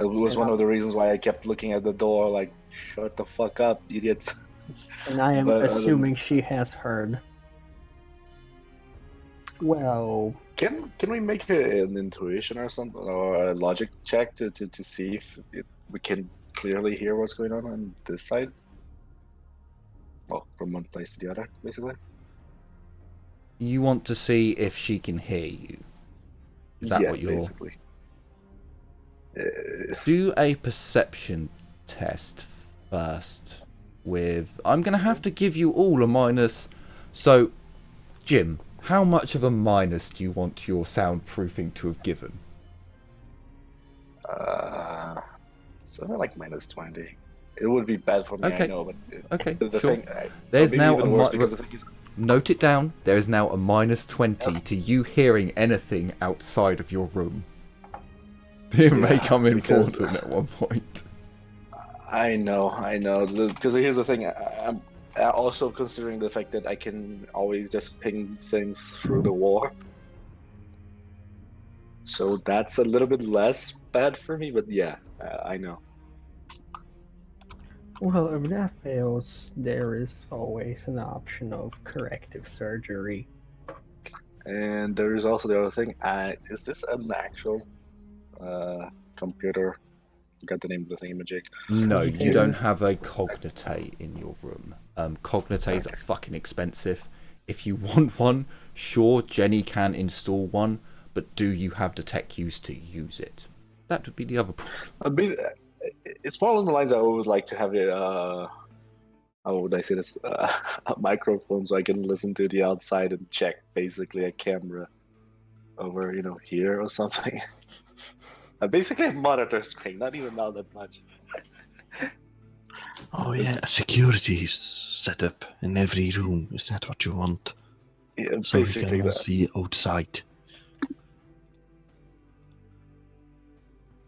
It was one of the reasons why I kept looking at the door, like, "Shut the fuck up, idiots." and I am But, assuming she has heard. Well, Can we make an intuition or something, or a logic check to see if we can clearly hear what's going on this side? Well, from one place to the other, basically. You want to see if she can hear you. Is that yeah, what you're... basically. Do a perception test first with... I'm going to have to give you all a minus. So, Jim, how much of a minus do you want your soundproofing to have given? Something like -20. It would be bad for me, Okay. I know, but Okay, the sure. thing, There's maybe now even a worse mi- because the thing is, Note it down. There is now a -20 to you hearing anything outside of your room. It may Yeah, come because- important at one point. I know. Because here's the thing, I'm also considering the fact that I can always just ping things through the war. So that's a little bit less bad for me, but yeah, I know. Well, if that fails, there is always an option of corrective surgery. And there is also the other thing. Is this an actual computer? I got the name of the thingamajig. No, you Computer. don't have a Cognite in your room. Cognites are fucking expensive. If you want one, sure, Jenny can install one, but do you have the tech used to use it? That would be the other problem. It's more along the lines I would like to have it. How would I say this? A microphone so I can listen to the outside and check basically a camera over, here or something. Basically a monitor screen, not even now that much. Oh yeah, a security setup in every room. Is that what you want? Yeah, So we basically can all that. see outside.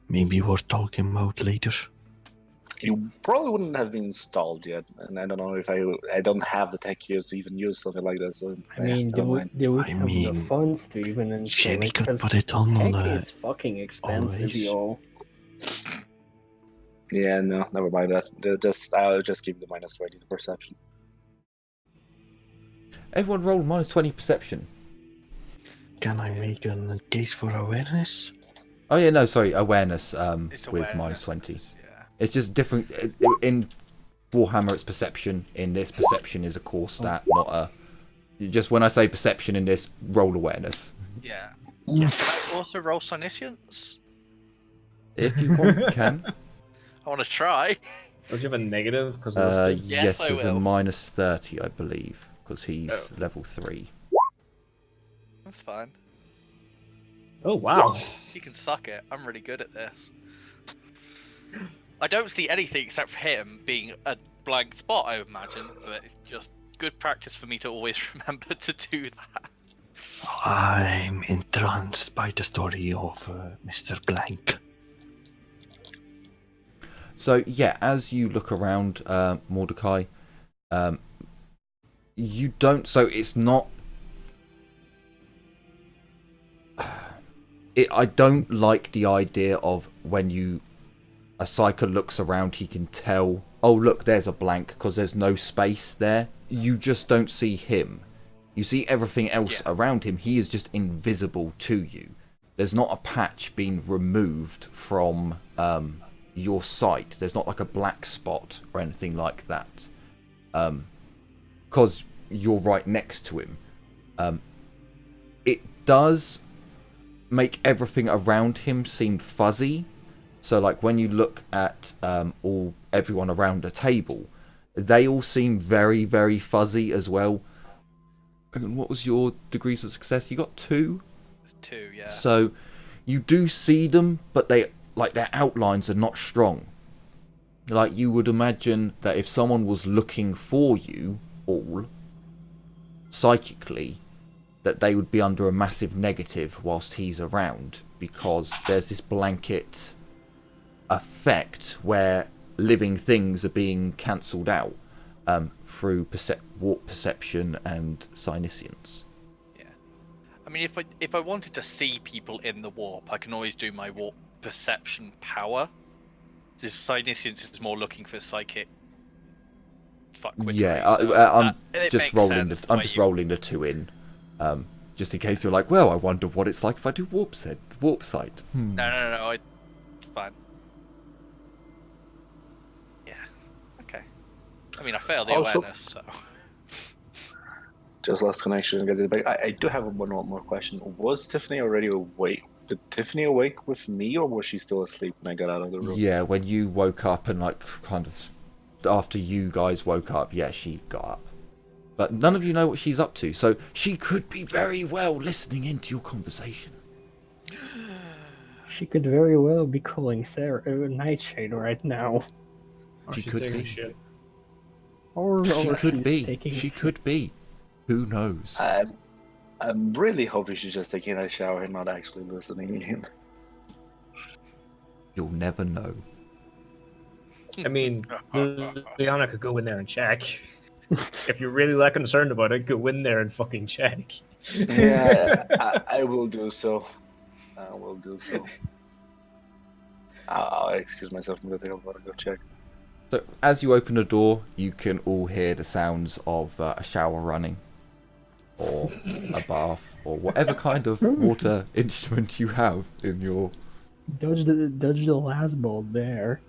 Maybe worth talking about later. You probably wouldn't have been installed yet, and I don't know if I don't have the tech here to even use something like that. So I mean, they don't mind. would I have the mean, funds to even install Jenny it, could 'cause put it on tech a is fucking expensive, always. yo. Yeah, no, never mind that. I'll just keep the -20 to perception. Everyone roll -20 perception. Can I make a case for awareness? Oh yeah, no, sorry, awareness. It's With awareness, -20. yeah. It's just different. In Warhammer, it's perception. In this, perception is a core stat, not a. Just when I say perception in this, roll awareness. Yeah. Can I also roll Omniscience? If you want, you can. I want to try. Don't you have a negative because of the speed? Yes, I there's a will. -30, I believe, because he's level 3. That's fine. Oh wow. You can suck it. I'm really good at this. I don't see anything except for him being a blank spot, I imagine, but it's just good practice for me to always remember to do that. I'm entranced by the story of Mr. Blank. So yeah, as you look around, Mordecai, you don't. So it's not. I don't like the idea of when a psyker looks around, he can tell. Oh look, there's a blank because there's no space there. You just don't see him. You see everything else around him. He is just invisible to you. There's not a patch being removed from your sight. There's not like a black spot or anything like that. Because you're right next to him. It does make everything around him seem fuzzy. So like when you look at everyone around a table, they all seem very, very fuzzy as well. And what was your degrees of success? You got 2? There's 2, yeah. So you do see them, but their outlines are not strong. Like you would imagine that if someone was looking for you all psychically, that they would be under a massive negative whilst he's around, because there's this blanket effect where living things are being cancelled out through warp perception and Omniscience. Yeah. I mean, if I wanted to see people in the warp, I can always do my warp perception power. This Omniscience is more looking for psychic. Yeah, I'm just rolling. I'm just rolling the 2 in, just in case you're like, well, I wonder what it's like if I do warp sight. No. It's fine. Yeah. Okay. I mean, I failed the Also- awareness, so. Just lost connection and get it back. I do have one more question. Was Tiffany already awake? Did Tiffany awake with me, or was she still asleep when I got out of the room? Yeah, when you woke up and kind of after you guys woke up, yeah, she got up. But none of you know what she's up to, so she could be very well listening into your conversation. She could very well be calling Sarah Nightshade right now. Or She she's could taking be. a shit. Or She she's could be. taking She a could be. Who knows? I'm really hoping she's just taking a shower and not actually listening in. You'll never know. I mean, Liana could go in there and check. If you're really that concerned about it, go in there and fucking check. Yeah, I will do so. I will do so. I'll excuse myself from the thing. I'm gonna go check. So as you open the door, you can all hear the sounds of a shower running, or a bath, or whatever kind of water instrument you have in your... Dodge the last bolt there.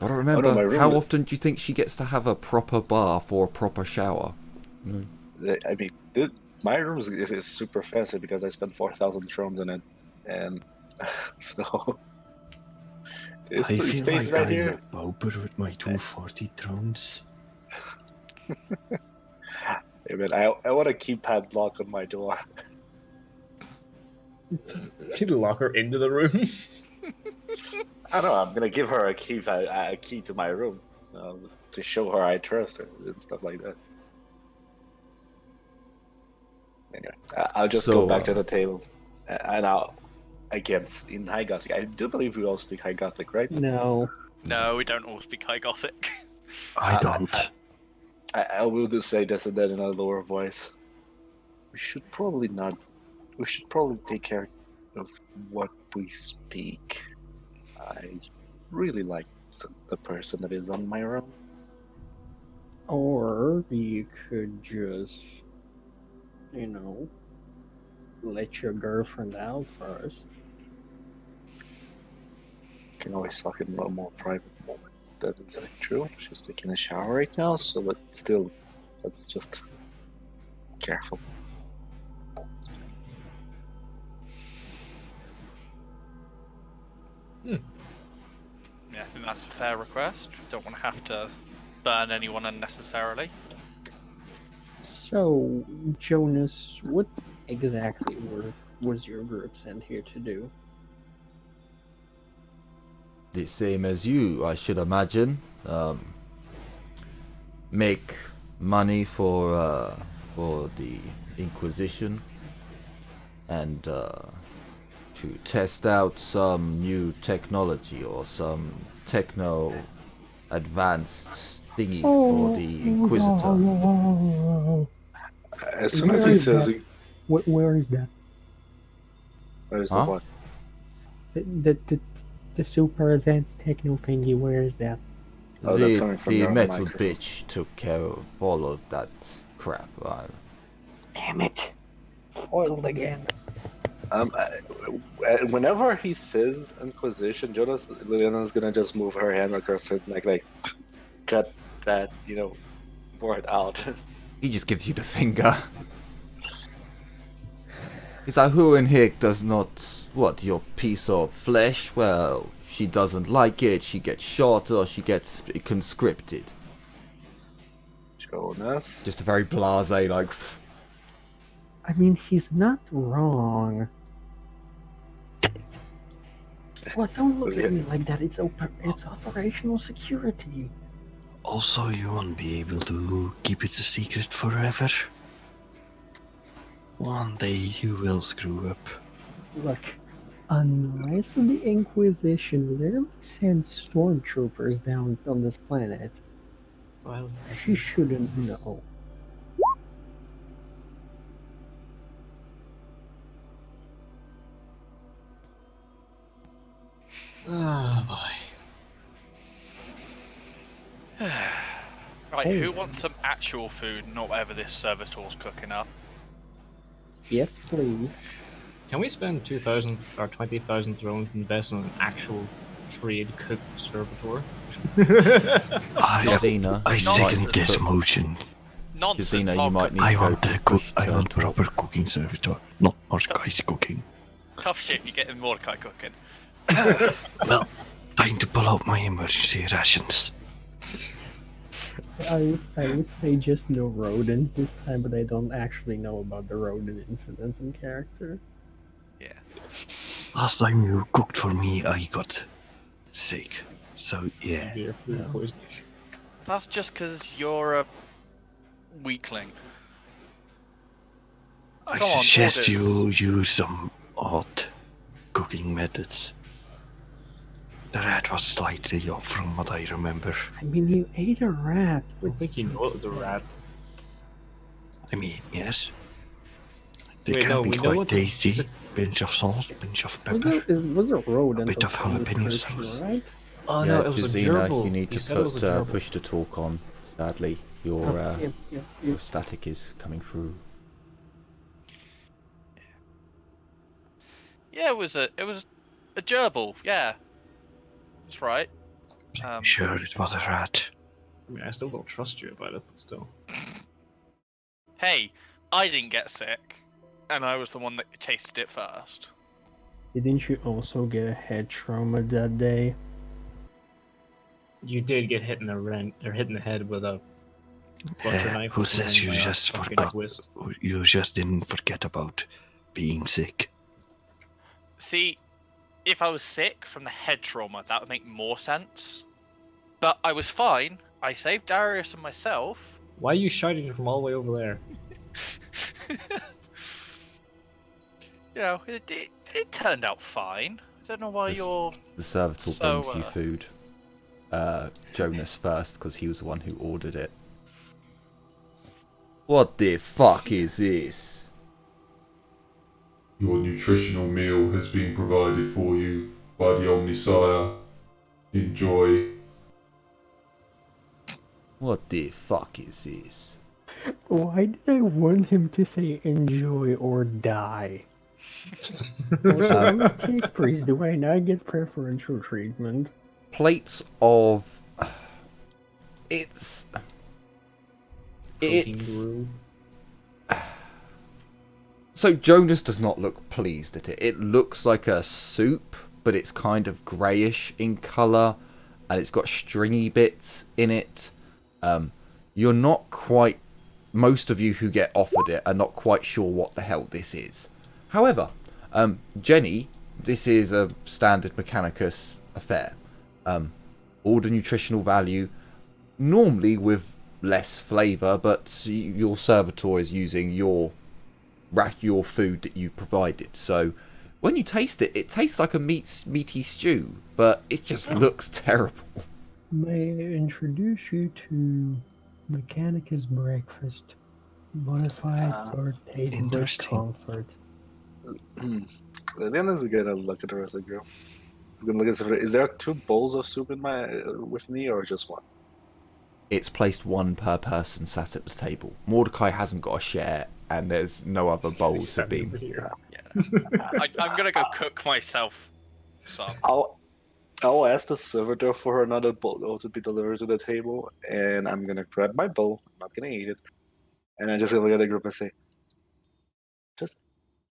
I don't remember, my room how is- often do you think she gets to have a proper bath or a proper shower? I mean, my room is super fancy because I spent 4,000 thrones in it, and so it's I pretty feel space like right I'm here. a pauper with my 240 thrones. Hey, man, I want a keypad lock on my door. She'd lock her into the room. I don't know. I'm gonna give her a key to my room to show her I trust her and stuff like that. Anyway, I'll just go back to the table, and in High Gothic. I do believe we all speak High Gothic, right? No. No, we don't all speak High Gothic. I don't. I will just say this and then in a lower voice. We should probably take care of what we speak. I really like the person that is on my room. Or you could just, let your girlfriend out first. Can always talk in a more private moment. That is true. She's taking a shower right now, so let's just careful. Yeah, I think that's a fair request. Don't want to have to burn anyone unnecessarily. So, Jonas, what exactly was your group sent here to do? The same as you, I should imagine. Make money for the Inquisition, and to test out some new technology or some advanced thingy for the Inquisitor. As soon as he says, Where is that? "Where is Huh? the what?" The super advanced techno thingy, where is that? Oh, that's coming from The your metal microphone. bitch took care of all of that crap. Damn it. Foiled again. Whenever he says Inquisition, Liliana's gonna just move her hand across her neck, like, cut that, word out. He just gives you the finger. He's like, who in here does not... What, your piece of flesh? Well, she doesn't like it, she gets shot, or she gets conscripted. Jonas. Just a very blasé, like... I mean, he's not wrong. Well, don't look at me like that. It's operational security. Also, you won't be able to keep it a secret forever. One day you will screw up. Look, unless the Inquisition literally sends stormtroopers down on this planet, she shouldn't know. Oh boy. Right, Hey. who wants some actual food, not whatever this servitor's cooking up? Yes, please. Can we spend 2,000 or 20,000 thrones investing in an actual trade cook servitor? Yazina, I you might second this cook. motion. Nonsense, Yazina, I'll you might cook. need I to want go the cook. push I want turtle. proper cooking servitor, not more guys cooking. Tough shit, you're getting Mordecai cooking. Well, time to pull out my emergency rations. I would say just no rodent this time, but I don't actually know about the rodent incident in character. Yeah. Last time you cooked for me, I got sick. So yeah. Severe food poisoning. That's just because you're a weakling. I Come on, suggest orders. you use some odd cooking methods. The rat was slightly off from what I remember. I mean, you ate a rat. I don't think you know it was a rat. I mean, yes. They Wait, can no, be we know quite it's tasty. a- Pinch of salt, pinch of Was pepper. a rodent bit of in the jalapeno description, sauce. right? Oh yeah, no, it was a Jazina, gerbil. you need He to said it was put a gerbil. push to talk on. Sadly, your Yep. your static is coming through. Yeah, it was a gerbil. Yeah, that's right. Sure, it was a rat. I mean, I still don't trust you about it, but still. Hey, I didn't get sick, and I was the one that tasted it first. Didn't you also get a head trauma that day? You did get hit in the head with a butcher knife. Who or says something you by a just fucking forgot? twist. You just didn't forget about being sick. See, if I was sick from the head trauma, that would make more sense. But I was fine. I saved Darius and myself. Why are you shouting from all the way over there? You know, it turned out fine. I don't know why This- you're. The servitor So, brings you food. Jonas first, because he was the one who ordered it. What the fuck is this? Your nutritional meal has been provided for you by the Omnisire. Enjoy. What the fuck is this? Why did I want him to say enjoy or die? Also, I'm a cake priest. Do I not get preferential treatment? Plates of... It's... Protein It's... guru. So Jonas does not look pleased at it. It looks like a soup, but it's kind of greyish in colour, and it's got stringy bits in it. You're not quite... Most of you who get offered it are not quite sure what the hell this is. However, Jenny, this is a standard Mechanicus affair. Order nutritional value, normally with less flavour, but your servitor is using your food that you provided. So when you taste it, it tastes like a meaty stew, but it just looks terrible. May I introduce you to Mechanicus breakfast? Modified for taste but interesting. comfort. Liliana's gonna look at the rest of the group. He's gonna look at the, is there 2 bowls of soup in my with me or just 1? It's placed one per person sat at the table. Mordecai hasn't got a share, and there's no other bowls have Standing been. over here. I'm gonna go cook myself some. I'll ask the servitor for another bowl to be delivered to the table, and I'm gonna grab my bowl. I'm not gonna eat it, and I'm just gonna look at the group and say, "Just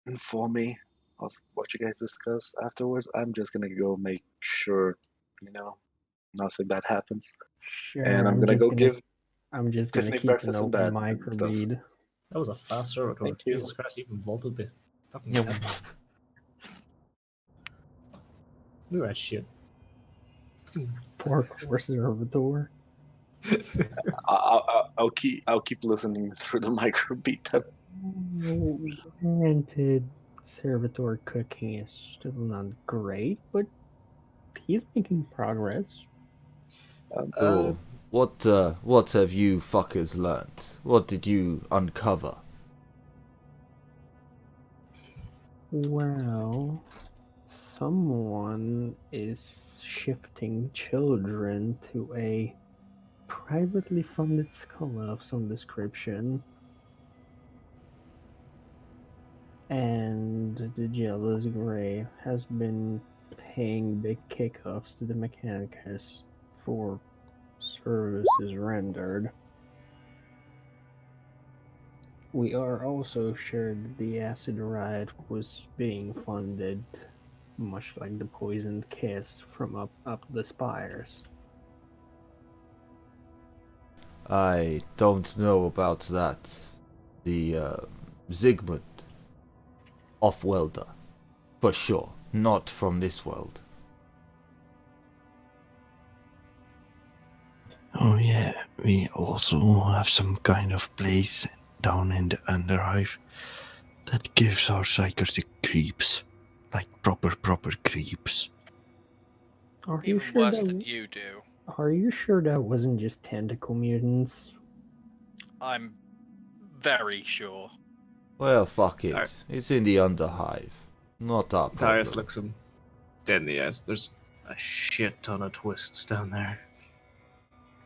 inform me of what you guys discuss afterwards. I'm just gonna go make sure, nothing bad happens, Sure, and I'm gonna go give I'm just gonna Tiffany keep an breakfast and open bed and microbead. That was a fast servitor. Thank you. Jesus Christ, he even vaulted the fucking Yeah. cabinet. Look at that shit. Poor servitor. I'll keep listening through the microbeat. Granted, servitor cooking is still not great, but he's making progress. Oh, what have you fuckers learnt? What did you uncover? Well, someone is shifting children to a privately funded school of some description. And the Jealous Grey has been paying big kickoffs to the Mechanicus for services rendered. We are also sure that the acid riot was being funded, much like the poisoned kiss from up the spires. I don't know about that. The Zygmunt off-welder, for sure, not from this world. Oh yeah, we also have some kind of place down in the Underhive that gives our psychotic creeps, like proper creeps. Are you Even sure worse that? than you do. Are you sure that wasn't just tentacle mutants? I'm very sure. Well, fuck it. Alright. It's in the Underhive. Not our Darius problem. looks him dead in the eyes. There's a shit ton of twists down there.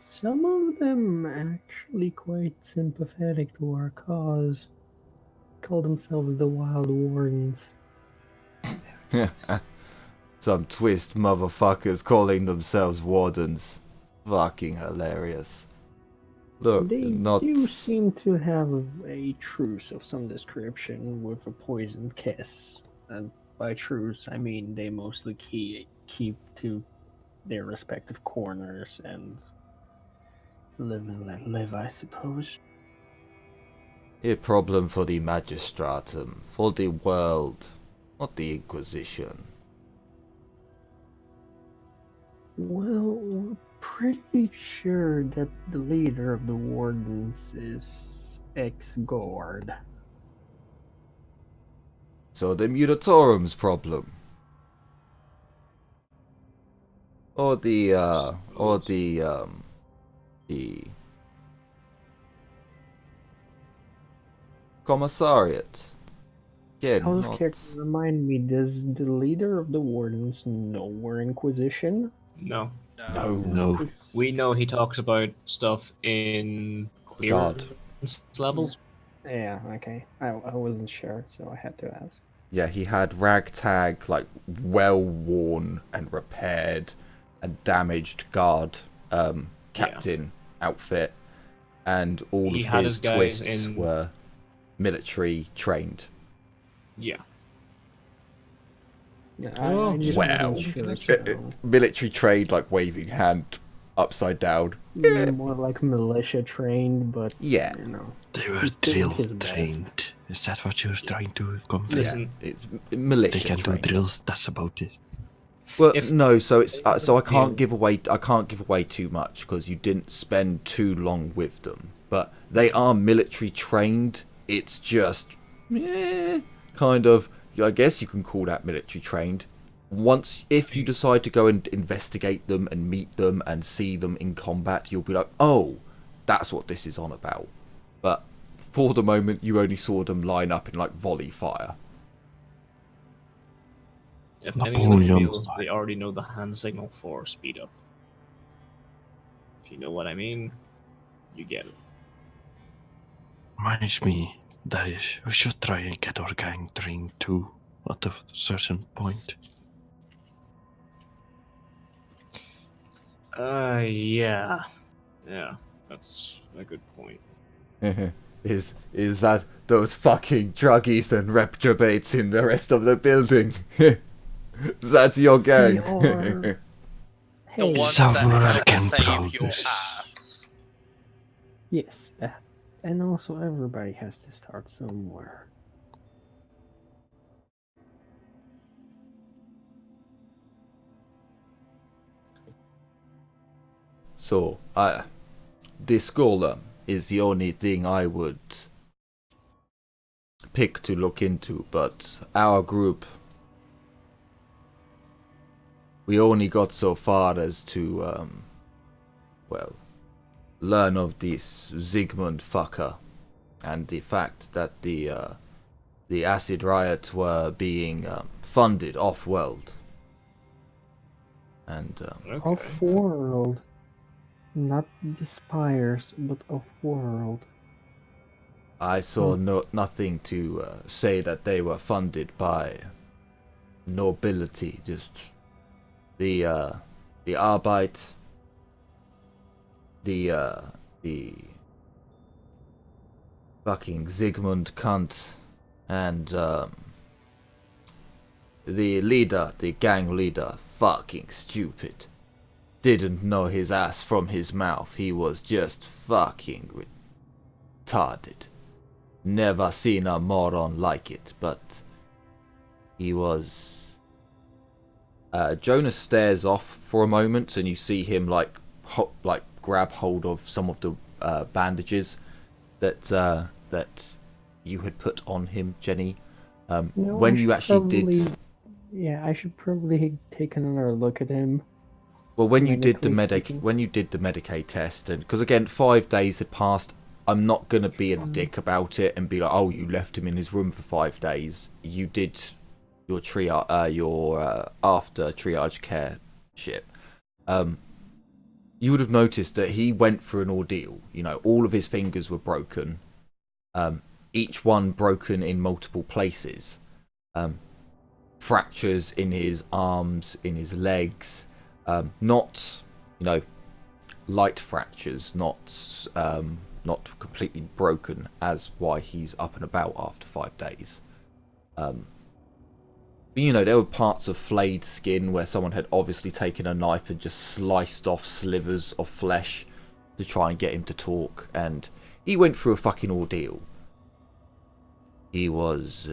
Some of them actually quite sympathetic to our cause. Call themselves the Wild Wardens. Some twist motherfuckers calling themselves wardens. Fucking hilarious. Look, They not... do seem to have a truce of some description with a poisoned kiss. And by truce, I mean they mostly keep to their respective corners and live and let live, I suppose. A problem for the Magistratum, for the world, not the Inquisition. Well, we're pretty sure that the leader of the Wardens is ex-Guard. So the Mutatorum's problem. Or the Commissariat. Again, House not... character, remind me, does the leader of the Wardens know we're Inquisition? No. No. No. We know he talks about stuff in God. clearance levels. Yeah, okay. I wasn't sure, so I had to ask. Yeah, he had ragtag, like, well-worn and repaired and damaged guard captain outfit. And all He of had his his guys twists in- were military trained. Yeah. Yeah, Oh, I just well. wasn't sure, so... Military trained, like waving hand upside down. More like militia trained, but, Yeah. you know. They were He's doing drill his best. trained. Is that what you're trying to convey? Listen, Yeah, it's They militia can do trained. drills. That's about it. Well, If- no, so it's so I can't Yeah. give away. I can't give away too much because you didn't spend too long with them. But they are military trained. It's just, kind of. I guess you can call that military trained. Once, if you decide to go and investigate them and meet them and see them in combat, you'll be like, oh, that's what this is on about. But for the moment, you only saw them line up in like volley fire. if Napoleon anyone feels style. they already know the hand signal for speed up. If you know what I mean, you get it. Reminds me, Darius, we should try and get our gang trained too at a certain point. Yeah. Yeah, that's a good point. Is that those fucking druggies and reprobates in the rest of the building? That's your gang. They are- The Hey, ones Some that help American save your progress. ass. yes, that. And also, everybody has to start somewhere. So, this golem is the only thing I would pick to look into, but our group, we only got so far as to, learn of this Zygmunt fucker and the fact that the acid riot were being funded off-world. And Okay. Off-world. Not the spires, but off-world. I saw nothing to say that they were funded by nobility, just the Arbeit, the fucking Zygmunt cunt, and the leader, the gang leader, fucking stupid. Didn't know his ass from his mouth. He was just fucking retarded. Never seen a moron like it, but he was... Jonas stares off for a moment, and you see him like grab hold of some of the bandages that you had put on him, Jenny. No, When I you should actually did... Yeah, I should probably take another look at him. Well, when you did the Medically Medicaid test, and because again 5 days had passed, I'm not gonna be a dick about it and be like, oh, you left him in his room for 5 days. You did your after triage care shit. You would have noticed that he went through an ordeal. You know, all of his fingers were broken, each one broken in multiple places. Fractures in his arms, in his legs. Not, you know, light fractures, not completely broken, as why he's up and about after 5 days. But, you know, there were parts of flayed skin where someone had obviously taken a knife and just sliced off slivers of flesh to try and get him to talk, and he went through a fucking ordeal. He was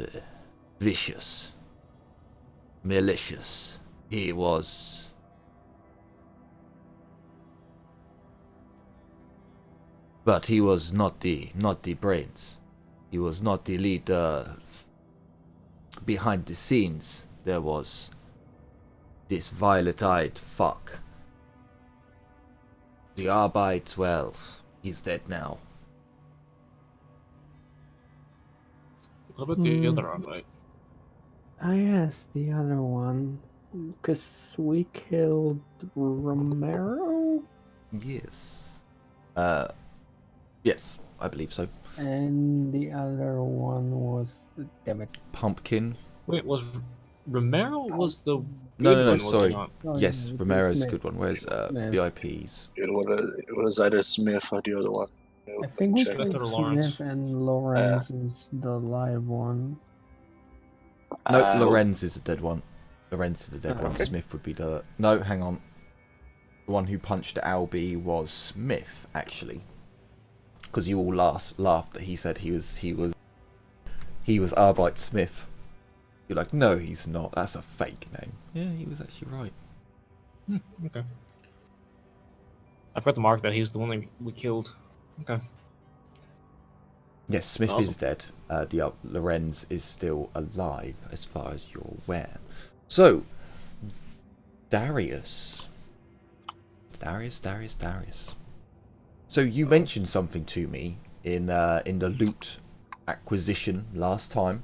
vicious, malicious. He was... But he was not the brains. He was not the leader. Behind the scenes, there was this violet-eyed fuck. The Arbeit, well, he's dead now. What about the other Arbeit? I asked the other one, because we killed Romero? Yes. Yes, I believe so. And the other one was, damn it. Pumpkin. Wait, was Romero was the good No, one, was he sorry. not? Oh, Yes, yeah, Romero's a Smith. good one. Where's Smith. VIPs? It was either Smith or the other one. I think we Check. Smith killed or Lawrence? Smith and Lawrence is the live one. No, Lorenz is a dead one. Lorenz is the dead one. Okay. Smith would be the... No, hang on. The one who punched Albie was Smith, actually. Because you all laughed that he said he was Arbeit Smith. You're like, no, he's not. That's a fake name. Yeah, he was actually right. Okay. I forgot to mark that he's the one that we killed. Okay. Yes, Smith Awesome. is dead. The Lorenz is still alive, as far as you're aware. So, Darius. So you mentioned something to me in the loot acquisition last time.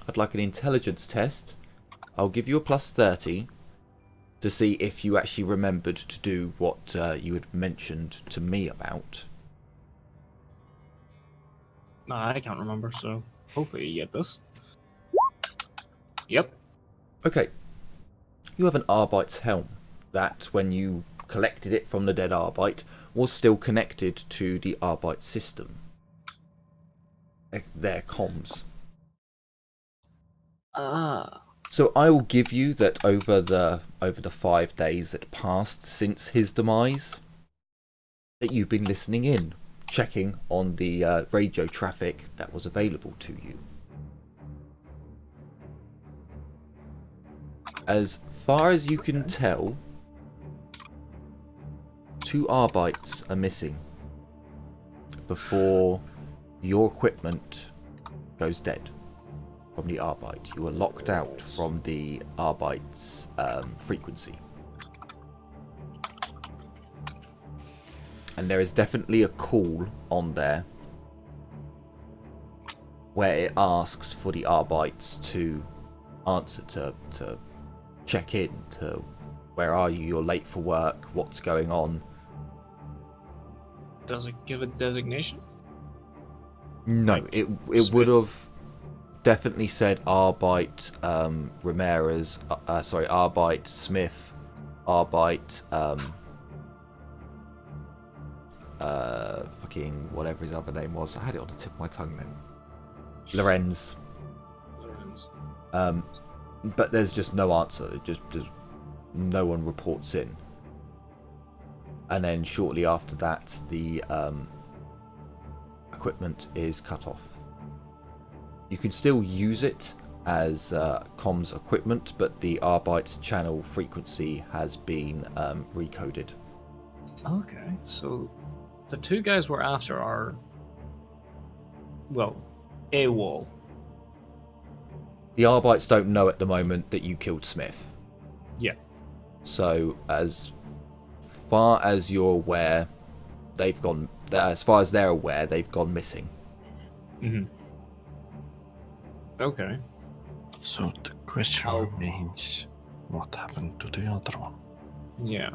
I'd like an intelligence test. I'll give you a +30 to see if you actually remembered to do what you had mentioned to me about. Nah, I can't remember, so hopefully you get this. Yep. Okay. You have an Arbeit's helm that, when you collected it from the dead Arbeit, was still connected to the Arbeit system. Their comms. So I will give you that over the 5 days that passed since his demise, that you've been listening in, checking on the radio traffic that was available to you. As far as you can tell, 2 Arbeits are missing before your equipment goes dead from the Arbeit. You are locked out from the Arbeit's frequency. And there is definitely a call on there where it asks for the Arbeits to answer, to check in, to where are you, you're late for work, what's going on. Does it give a designation? No, it would have definitely said Arbeit Ramirez, Arbeit Smith, Arbeit fucking whatever his other name was. I had it on the tip of my tongue then. Lorenz. But there's just no answer. Just no one reports in. And then shortly after that, the equipment is cut off. You can still use it as comms equipment, but the Arbeit's channel frequency has been recoded. Okay, so the 2 guys we're after are, well, AWOL. The Arbeits don't know at the moment that you killed Smith. Yeah. So as far as you're aware, as far as they're aware, they've gone missing. Mm-hmm. Okay. So the question How- remains, what happened to the other one? Yeah.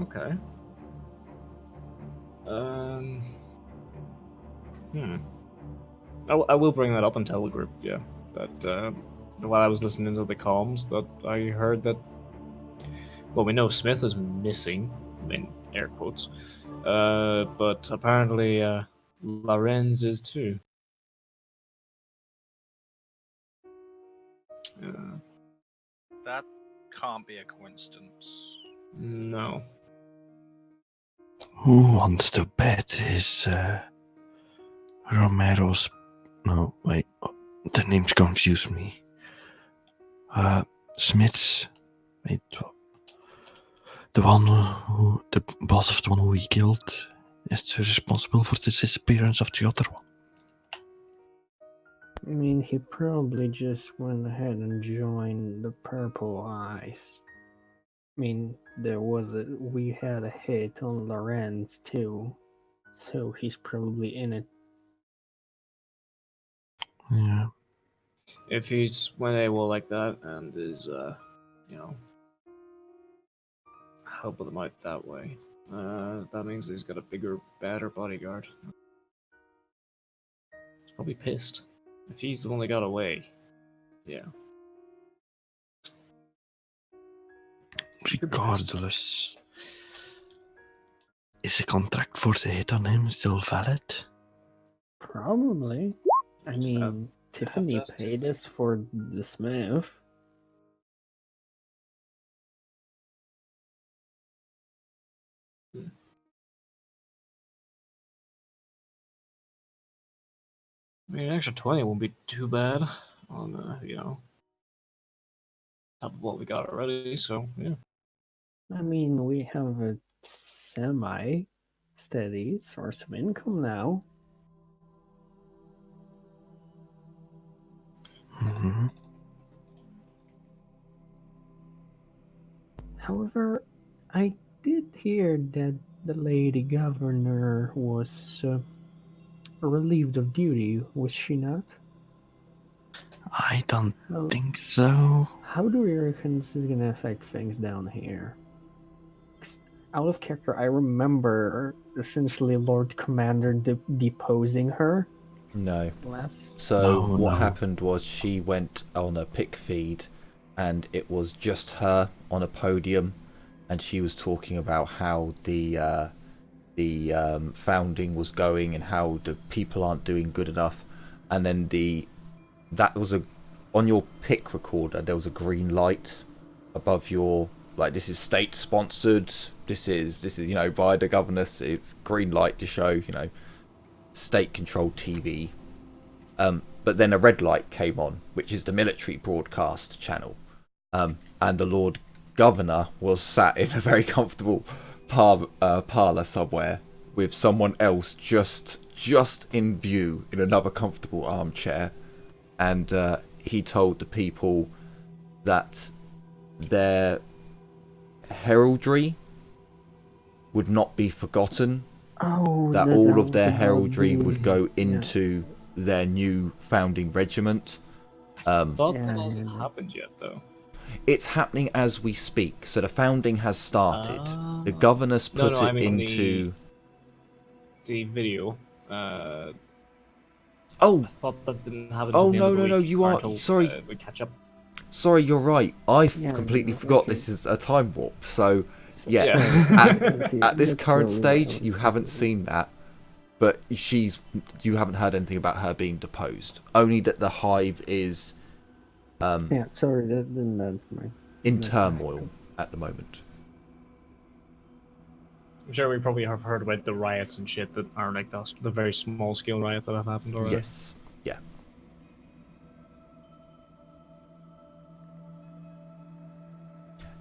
Okay. Hmm. I will bring that up and tell the group, yeah. That while I was listening to the comms, that I heard that. Well, we know Smith is missing, in air quotes, but apparently Lorenz is too. That can't be a coincidence. No. Who wants to bet his Romero's... No, wait, the names confuse me. Smith's... Wait, the boss of the one who he killed is responsible for the disappearance of the other one. I mean, he probably just went ahead and joined the Purple Eyes. I mean, we had a hit on Lorenz too, so he's probably in it. Yeah. If he's went AWOL like that and is, helping them out that way, that means he's got a bigger, better bodyguard. He's probably pissed. If he's the one that got away, yeah. Regardless, is the contract for the hit on him still valid? Probably. I mean, Tiffany to. paid us for the Smith. I mean, an extra 20 won't be too bad on, top of what we got already, so, yeah. I mean, we have a semi-steady source of income now. Mm-hmm. However, I did hear that the lady governor was relieved of duty, was she not? I don't How, think so. how do you reckon this is gonna affect things down here? 'Cause out of character, I remember essentially Lord Commander deposing her. No. Last. So No, what no. happened was she went on a pick feed, and it was just her on a podium, and she was talking about how the founding was going and how the people aren't doing good enough, and then on your pick recorder there was a green light above your, like, this is state sponsored, this is by the governors, it's green light to show state controlled TV. But then a red light came on, which is the military broadcast channel, and the Lord Governor was sat in a very comfortable parlour somewhere with someone else just in view in another comfortable armchair, and he told the people that their heraldry would not be forgotten, Oh, that that all was of their about heraldry the- would go yeah. into their new founding regiment. Thought Yeah, that hasn't yeah. happened yet, though. It's happening as we speak, so the founding has started. The Ah. governors No, put no, I it mean into... The video. Oh, I thought that didn't happen. Oh, till the end of no, the no, week, you or are- until, sorry. we catch up. sorry, you're right. I Yeah, completely yeah, forgot okay. this is a time warp. So, yeah, Yeah. at this Let's current go with stage, that. you haven't seen that. But you haven't heard anything about her being deposed. Only that the hive is Yeah, sorry, that's my. in that's turmoil at the moment. I'm sure we probably have heard about the riots and shit that are like the very small scale riots that have happened already. Yes, yeah.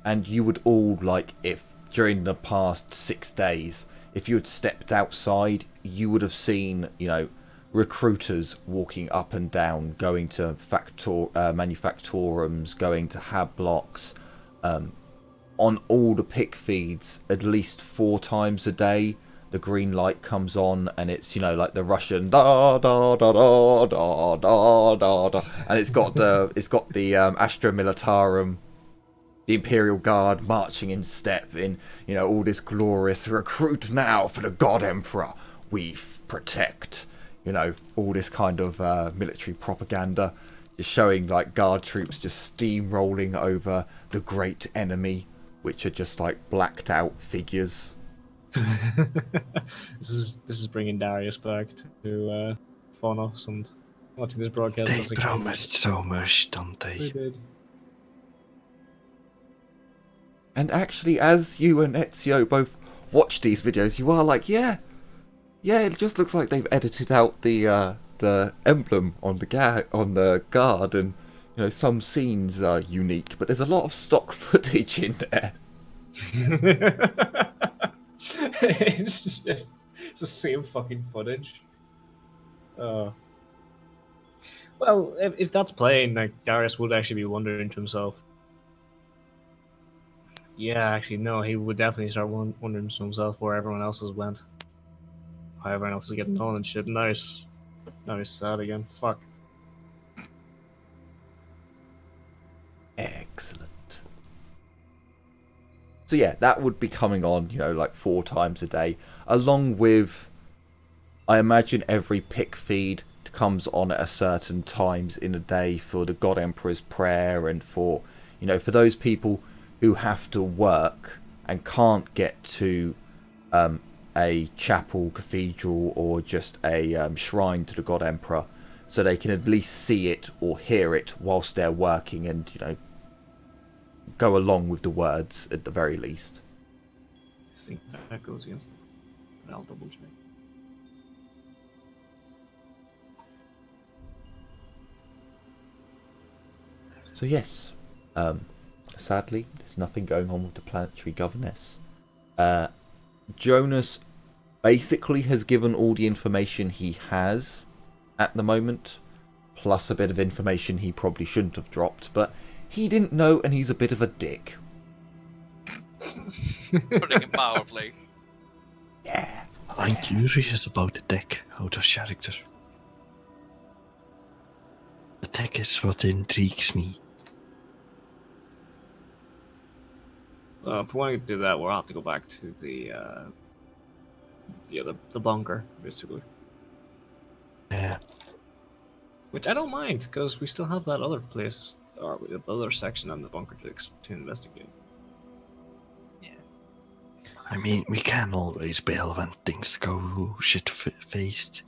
And you would all, like, if during the past 6 days, if you had stepped outside, you would have seen, recruiters walking up and down, going to manufactorums, going to hab blocks, on all the pick feeds at least 4 times a day. The green light comes on, and it's, you know, like the Russian da da da da da da da da, and it's got the Astra Militarum, the Imperial Guard marching in step in, you know, all this glorious recruit now for the God Emperor, we protect, you know, all this kind of military propaganda, just showing like guard troops just steamrolling over the great enemy, which are just like blacked out figures. This is bringing Darius back to Phonos and watching this broadcast. They as a kid. promised so much, don't They they? did. And actually, as you and Ezio both watch these videos, you are like, yeah, it just looks like they've edited out the emblem on the guard, and you know, some scenes are unique, but there's a lot of stock footage in there. It's the same fucking footage. Well, if that's playing, like, Darius would actually be wondering to himself. Yeah, actually, no, he would definitely start wondering to himself where everyone else has went. How everyone else is getting on and shit. Now he's sad again. Fuck. Excellent. So yeah, that would be coming on, you know, like 4 times a day, along with, I imagine, every pick feed comes on at a certain times in a day for the God Emperor's prayer, and for, you know, for those people who have to work and can't get to a chapel, cathedral, or just a shrine to the God Emperor, so they can at least see it or hear it whilst they're working, and, you know, go along with the words at the very least. I think that goes against it. But I'll double check. So yes, sadly, there's nothing going on with the planetary governess. Jonas basically has given all the information he has at the moment, plus a bit of information he probably shouldn't have dropped, but he didn't know, and he's a bit of a dick. Putting it mildly. Yeah. I'm curious about the deck out of character. The deck is what intrigues me. If we want to do that, we'll have to go back to the bunker, basically. Yeah. Which I don't mind, because we still have that other place, or the other section on the bunker to investigate. I mean, we can always bail when things go shit-faced.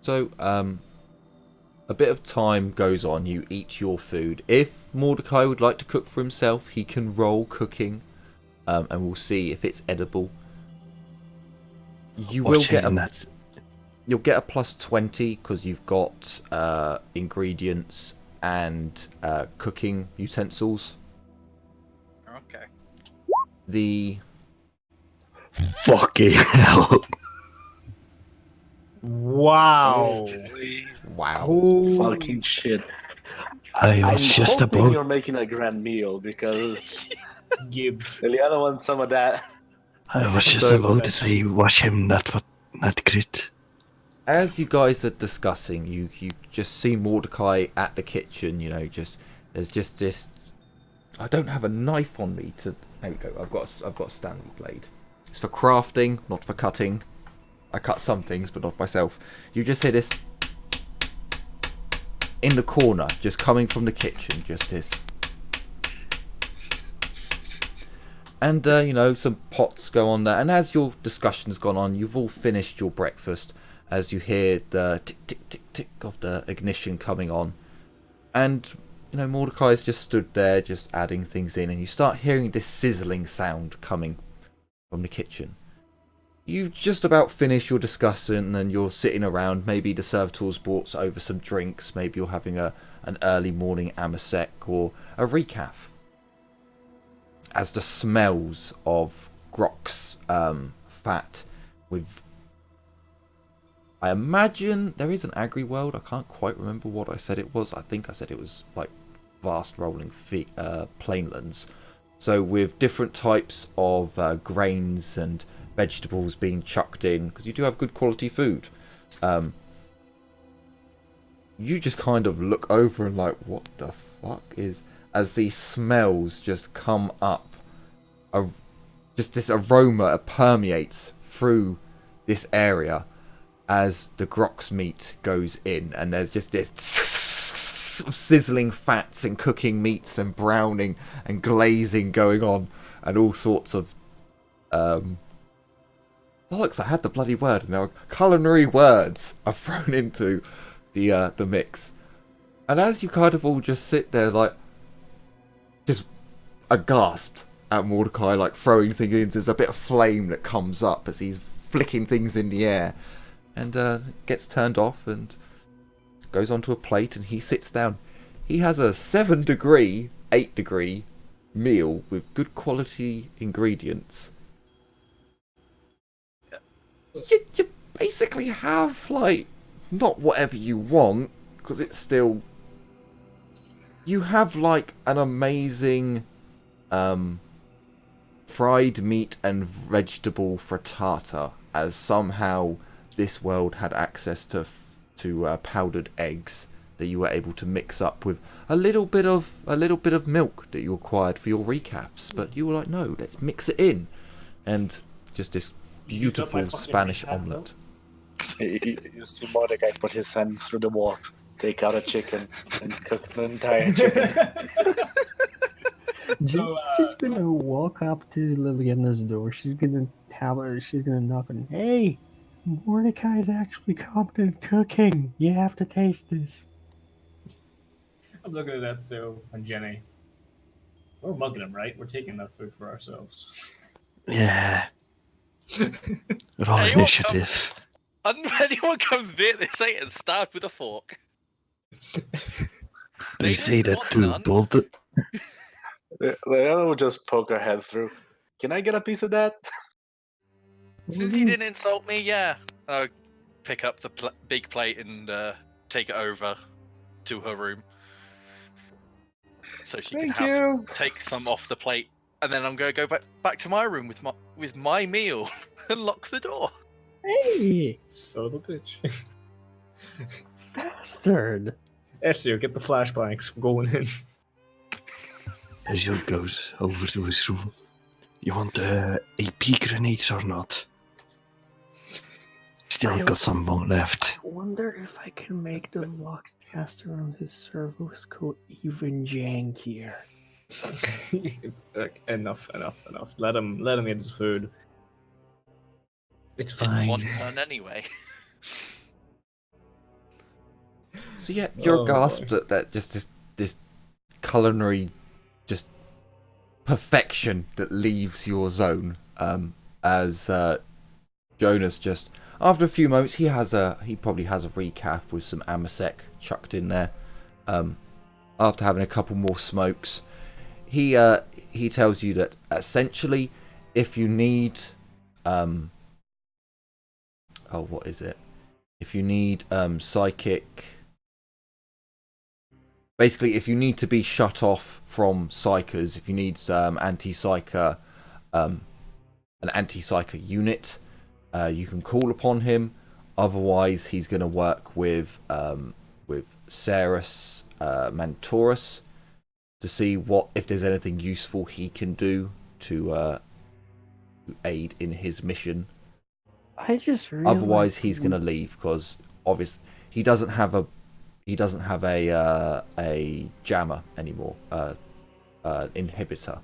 So, a bit of time goes on, you eat your food. If Mordecai would like to cook for himself, he can roll cooking, and we'll see if it's edible. You will get you'll get a plus 20 because you've got ingredients and cooking utensils. Okay. The Fucking hell. Wow! wow. Fucking shit. I I'm was just hoping about... you're making a grand meal, because Gib. Liliana wants some of that. I was just So about to say, watch him not crit. As you guys are discussing, you just see Mordecai at the kitchen, you know, there's just this. I don't have a knife on me to. There we go. I've got a Stanley blade. It's for crafting, not for cutting. I cut some things, but not myself. You just hear this in the corner, just coming from the kitchen, just this. And, you know, some pots go on there. And as your discussion's gone on, you've all finished your breakfast, as you hear the tick, tick, tick, tick of the ignition coming on. And, you know, Mordecai's just stood there, just adding things in, and you start hearing this sizzling sound coming from the kitchen. You've just about finished your discussion, and you're sitting around. Maybe the servitor's brought over some drinks. Maybe you're having an early morning amasec or a recaf. As the smells of Grok's fat with I imagine there is an agri world. I can't quite remember what I said it was. I think I said it was like vast rolling plainlands. So with different types of grains and vegetables being chucked in, because you do have good quality food. You just kind of look over and like, what the fuck is... As these smells just come up, just this aroma permeates through this area as the grox meat goes in, and there's just this sizzling fats and cooking meats and browning and glazing going on, and all sorts of bollocks, I had the bloody word, and now culinary words are thrown into the mix. And as you kind of all just sit there like just aghast at Mordecai, like throwing things in, there's a bit of flame that comes up as he's flicking things in the air, and gets turned off and goes onto a plate, and he sits down. He has a 7-degree, 8-degree meal with good quality ingredients. You basically have, like, not whatever you want, because it's still... You have, like, an amazing fried meat and vegetable frittata, as somehow this world had access to powdered eggs that you were able to mix up with a little bit of milk that you acquired for your recaps. But you were like, no, let's mix it in, and just this beautiful Spanish omelette. You see Mordecai put his hand through the wall, take out a chicken, and cook the entire chicken. She's gonna walk up to Liliana's door. She's gonna knock on. Hey, Mordecai's actually competent cooking. You have to taste this. I'm looking at that, so and Jenny. We're mugging him, right? We're taking that food for ourselves. Yeah. Raw Anyone initiative. Anyone comes near this ain't and stabbed with a fork. You say that too, Bolton. Leona will just poke her head through. Can I get a piece of that? Since he didn't insult me, yeah. I'll pick up the big plate and take it over to her room. So she can take some off the plate. And then I'm going to go back to my room with my meal and lock the door. Hey, Son of a bitch. bastard! Ezio, get the flashbangs. We're going in. Ezio goes over to his room. You want AP grenades or not? Still got some left. I wonder if I can make the lock cast around his servos go even jankier. Enough. Let him eat his food. It's Didn't fine. want none anyway. So yeah, you're gasped at that, just this culinary just perfection that leaves your zone. As Jonas just, after a few moments, he probably has a recap with some Amasec chucked in there. After having a couple more smokes, he tells you that essentially, if you need what is it? If you need psychic... Basically, if you need to be shut off from psychers, if you need anti-psycher, an anti-psycher unit, you can call upon him. Otherwise, he's going to work with Ceres Mantorus to see if there's anything useful he can do to aid in his mission. I just realized... Otherwise, he's going to leave because obviously he doesn't have a jammer anymore, inhibitor.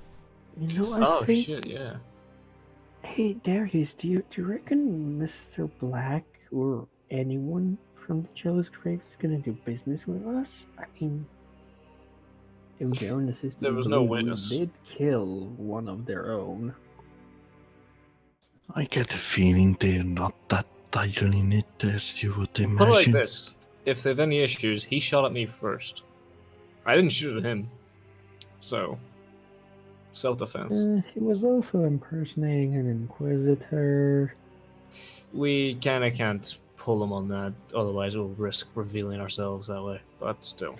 You know, I think... shit, yeah. Hey, Darius, do you reckon Mr. Black or anyone from the Jealous Grave is gonna do business with us? I mean, it was their own assistant. There was no witness. Did kill one of their own. I get the feeling they're not that tightly knit as you would imagine. Put it like this. If they have any issues, he shot at me first. I didn't shoot at him. So, self-defense. He was also impersonating an Inquisitor. We kinda can't pull him on that. Otherwise, we'll risk revealing ourselves that way. But still.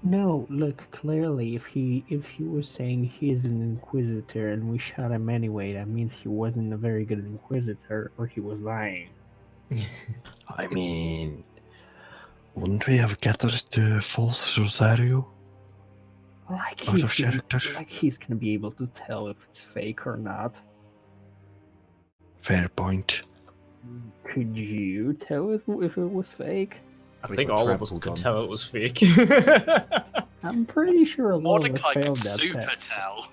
No, look, clearly, if he was saying he's an Inquisitor and we shot him anyway, that means he wasn't a very good Inquisitor, or he was lying. I mean, wouldn't we have gathered the false Rosario? Like Out of character. he's gonna be able to tell if it's fake or not. Fair point. Could you tell if it was fake? I We think got all of us trampled could on. tell it was fake. I'm pretty sure a lot of us Mordecai failed can that super test. tell.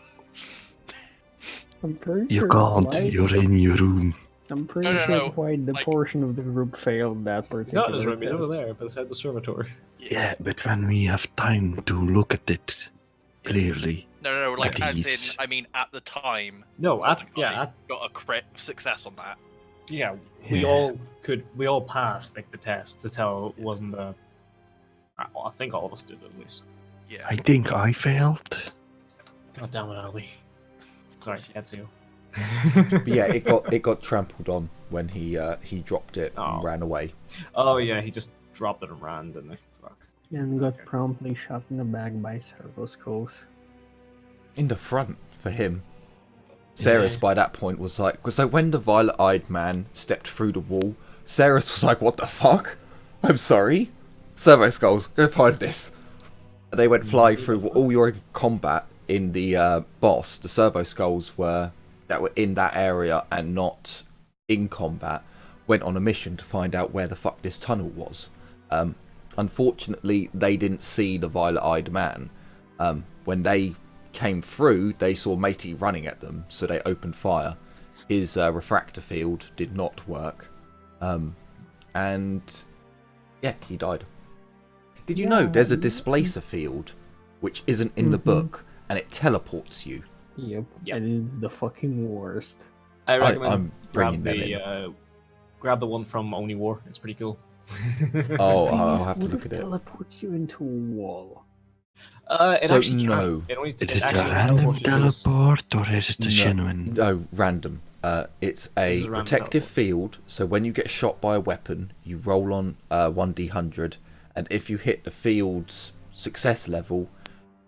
I'm pretty You sure can't. quite- You're in your room. I'm pretty No, sure no, quite the like- portion of the group failed that He's particular not in his room, he's test. over there, beside the servatory. Yeah, but when we have time to look at it clearly, No, like At as ease. in, I mean, at the time, No, Mordecai got a crit success on that. we Yeah. we all passed like the test to tell it wasn't a. I think all of us did at least. Yeah. I think I failed. God damn it, Albie. Sorry, Ezio. But yeah, it got trampled on when he dropped it Oh. and ran away. Oh yeah, he just dropped it and ran, didn't he? Fuck. And got Okay. promptly shot in the back by servo skulls. In the front for him. Ceres Yeah. by that point was like, so when the violet-eyed man stepped through the wall, Ceres was like, what the fuck? I'm sorry? Servo skulls, go find this. They went flying through all your combat in the boss. The servo skulls that were in that area and not in combat went on a mission to find out where the fuck this tunnel was. Unfortunately, they didn't see the violet-eyed man. When they came through, they saw Matey running at them, so they opened fire. His refractor field did not work, and yeah, he died. Did you know there's a displacer field which isn't in the book, and it teleports you? Yep, Yep. and it's the fucking worst. I recommend I'm bringing them grab the one from Only War. It's pretty cool. Oh, I'll have to What look if at it. teleports you into a wall? It So, actually can't. no. It only, Is it it a actually random teleports you to this- teleport or is it a No. genuine? No, random. It's a This is a random protective teleport. field, so when you get shot by a weapon, you roll on 1d100, and if you hit the field's success level,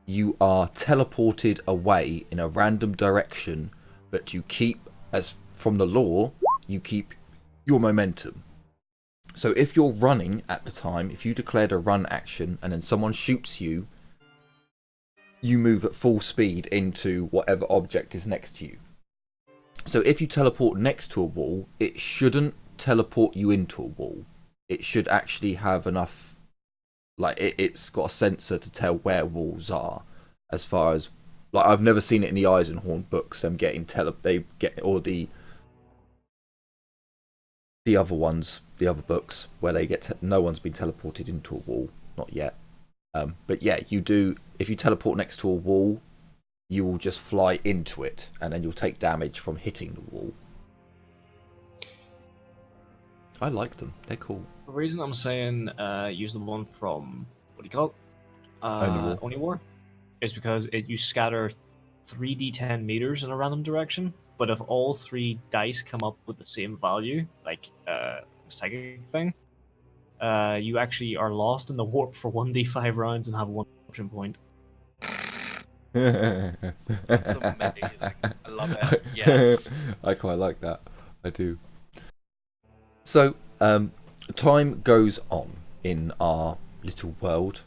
you are teleported away in a random direction, but you keep, as from the lore, you keep your momentum. So if you're running at the time, if you declared a run action and then someone shoots you, you move at full speed into whatever object is next to you. So if you teleport next to a wall, it shouldn't teleport you into a wall. It should actually have enough, like it's got a sensor to tell where walls are. As far as, like, I've never seen it in the Eisenhorn books. Them getting they get, or the other ones, the other books where they get no one's been teleported into a wall, not yet. But yeah, you do. If you teleport next to a wall, you will just fly into it, and then you'll take damage from hitting the wall. I like them. They're cool. The reason I'm saying use the one from what do you call it? Only War is because you scatter 3d10 meters in a random direction, but if all 3 dice come up with the same value, like psychic thing, you actually are lost in the warp for 1d5 rounds and have 1 option point. That's amazing. I love it. Yes. I quite like that. I do. So, time goes on in our little world.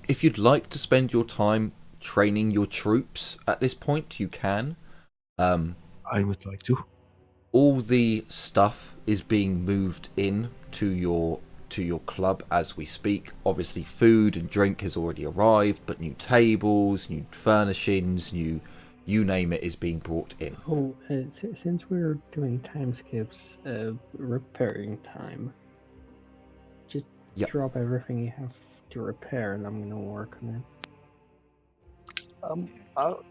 If you'd like to spend your time training your troops at this point, you can. I would like to. All the stuff is being moved in to your club as we speak. Obviously, food and drink has already arrived, but new tables, new furnishings, you name it, is being brought in. Oh, since we're doing time skips, repairing time, just Yep. drop everything you have to repair, and I'm gonna work on it. Out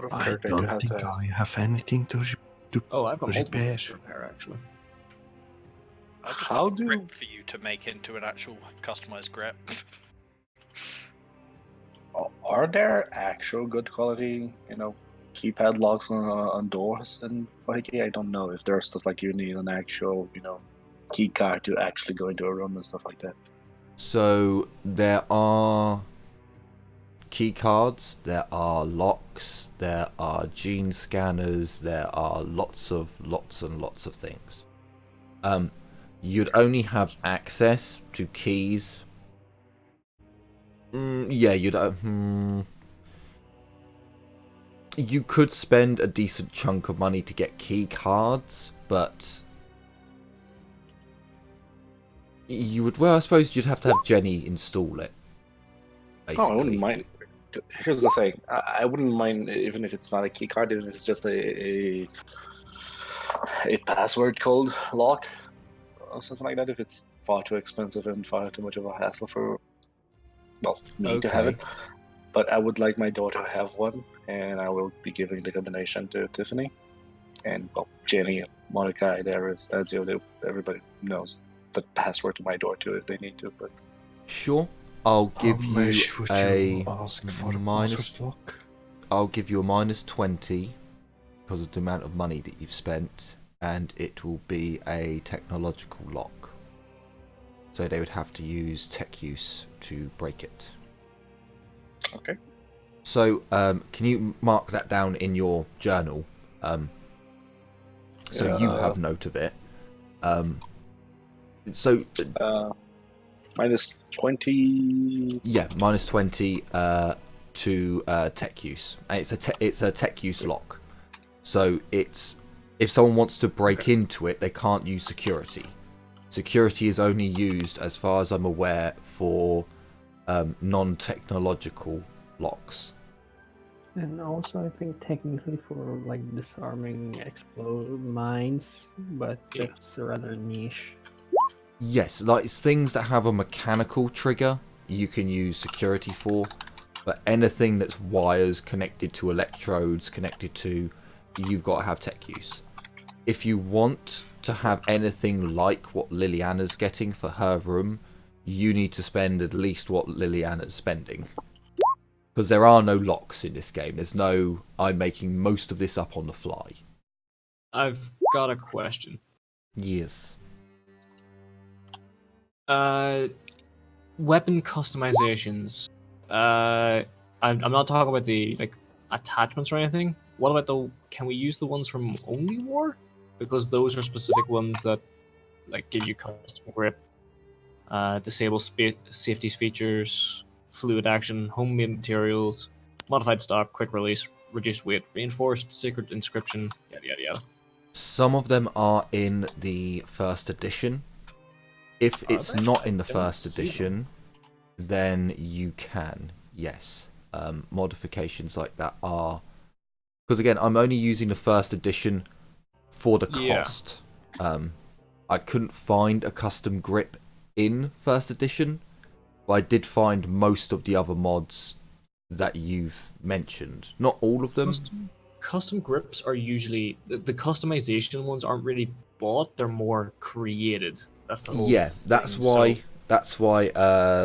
of I character, you don't have think to. I have anything to. Oh, I've got multiple Repair. things to repair actually. I just How want a do- grip for you to make into an actual customized grip. Are there actual good quality, keypad locks on doors and 40k? I don't know if there's stuff like you need an actual, key card to actually go into a room and stuff like that. So there are key cards, there are locks, there are gene scanners, there are lots and lots of things. You'd only have access to keys. You could spend a decent chunk of money to get key cards, but you would. Well, I suppose you'd have to have Jenny install it. Basically. Oh, I wouldn't mind. Here's the thing. I wouldn't mind even if it's not a key card, even if it's just a password code lock or something like that. If it's far too expensive and far too much of a hassle for me to have it. But I would like my daughter to have one, and I will be giving the combination to Tiffany. And Jenny and Monica, everybody knows the password to my door too if they need to. But sure, I'll give you a ask for minus. lock? I'll give you a -20 because of the amount of money that you've spent, and it will be a technological lock. So they would have to use tech use to break it. Okay. So, can you mark that down in your journal? So you have note of it. So. -20. Yeah, -20 to tech use. And it's a tech use lock. So it's if someone wants to break into it, they can't use security. Security is only used, as far as I'm aware, for non-technological locks. And also, I think technically for like disarming explode mines, but it's rather niche. Yes, like it's things that have a mechanical trigger, you can use security for. But anything that's wires connected to electrodes, you've got to have tech use. If you want to have anything like what Liliana's getting for her room, you need to spend at least what Liliana's spending. Because there are no locks in this game. There's no, I'm making most of this up on the fly. I've got a question. Yes. Weapon customizations. I'm not talking about the attachments or anything. What about can we use the ones from Only War? Because those are specific ones that give you custom grip, disable safety features, fluid action, homemade materials, modified stock, quick release, reduced weight, reinforced, secret inscription, yada yada yada. Some of them are in the first edition. If it's not in the first edition, then you can, yes. Modifications like that are... Because again, I'm only using the first edition for the cost. I couldn't find a custom grip in first edition, but I did find most of the other mods that you've mentioned. Not all of them. Custom grips are usually... The customization ones aren't really bought, they're more created. That's the whole thing. That's why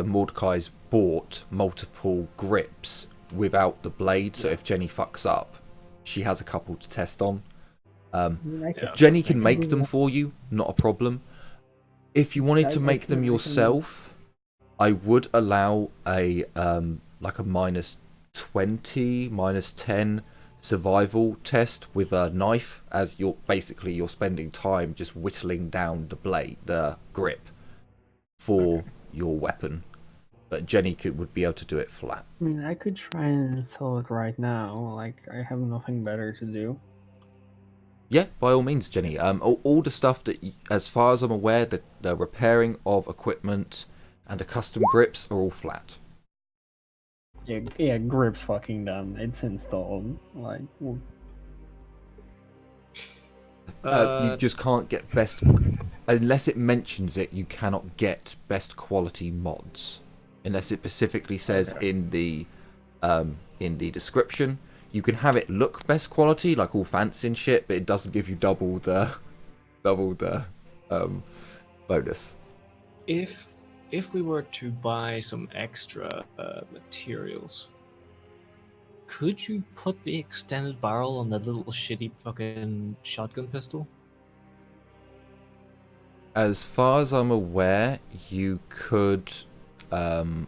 Mordecai's bought multiple grips without the blade, so if Jenny fucks up, she has a couple to test on. Jenny can make them for you, not a problem. If you wanted to make them yourself, I would allow a -20, -10 survival test with a knife, as you're spending time just whittling down the grip for your weapon. But Jenny would be able to do it flat. I mean, I could try and install it right now. Like, I have nothing better to do. Yeah, by all means, Jenny. All the stuff that, as far as I'm aware, the repairing of equipment and the custom grips are all flat. Yeah, grip's fucking done. It's installed. Like, you just can't get best... Unless it mentions it, you cannot get best quality mods. Unless it specifically says in the description. You can have it look best quality, like all fancy and shit, but it doesn't give you double the bonus. If we were to buy some extra materials, could you put the extended barrel on that little shitty fucking shotgun pistol? As far as I'm aware, you could, because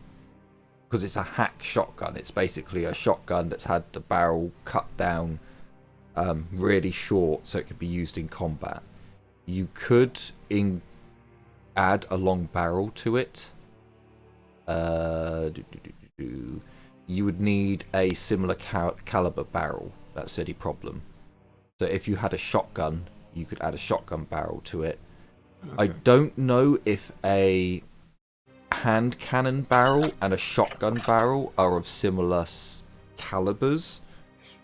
it's a hack shotgun. It's basically a shotgun that's had the barrel cut down really short so it could be used in combat. You could add a long barrel to it. You would need a similar caliber barrel. That's the only problem. So if you had a shotgun, you could add a shotgun barrel to it. Okay. I don't know if a hand cannon barrel and a shotgun barrel are of similar calibers.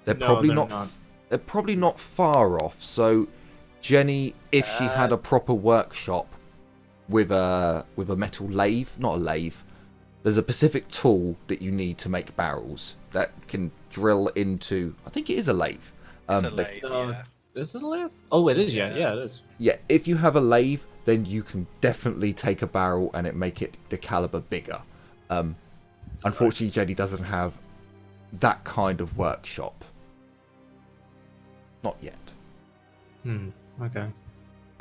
They're No, probably they're not. They're probably not far off. So Jenny, if she had a proper workshop with a metal lathe, not a lathe, there's a specific tool that you need to make barrels that can drill into. I think it is a lathe. It's a lathe, yeah. Is it a lathe? Oh, it is. Yeah, it is. Yeah, if you have a lathe, then you can definitely take a barrel and make it the caliber bigger. Unfortunately, Jenny doesn't have that kind of workshop. Not yet. Okay.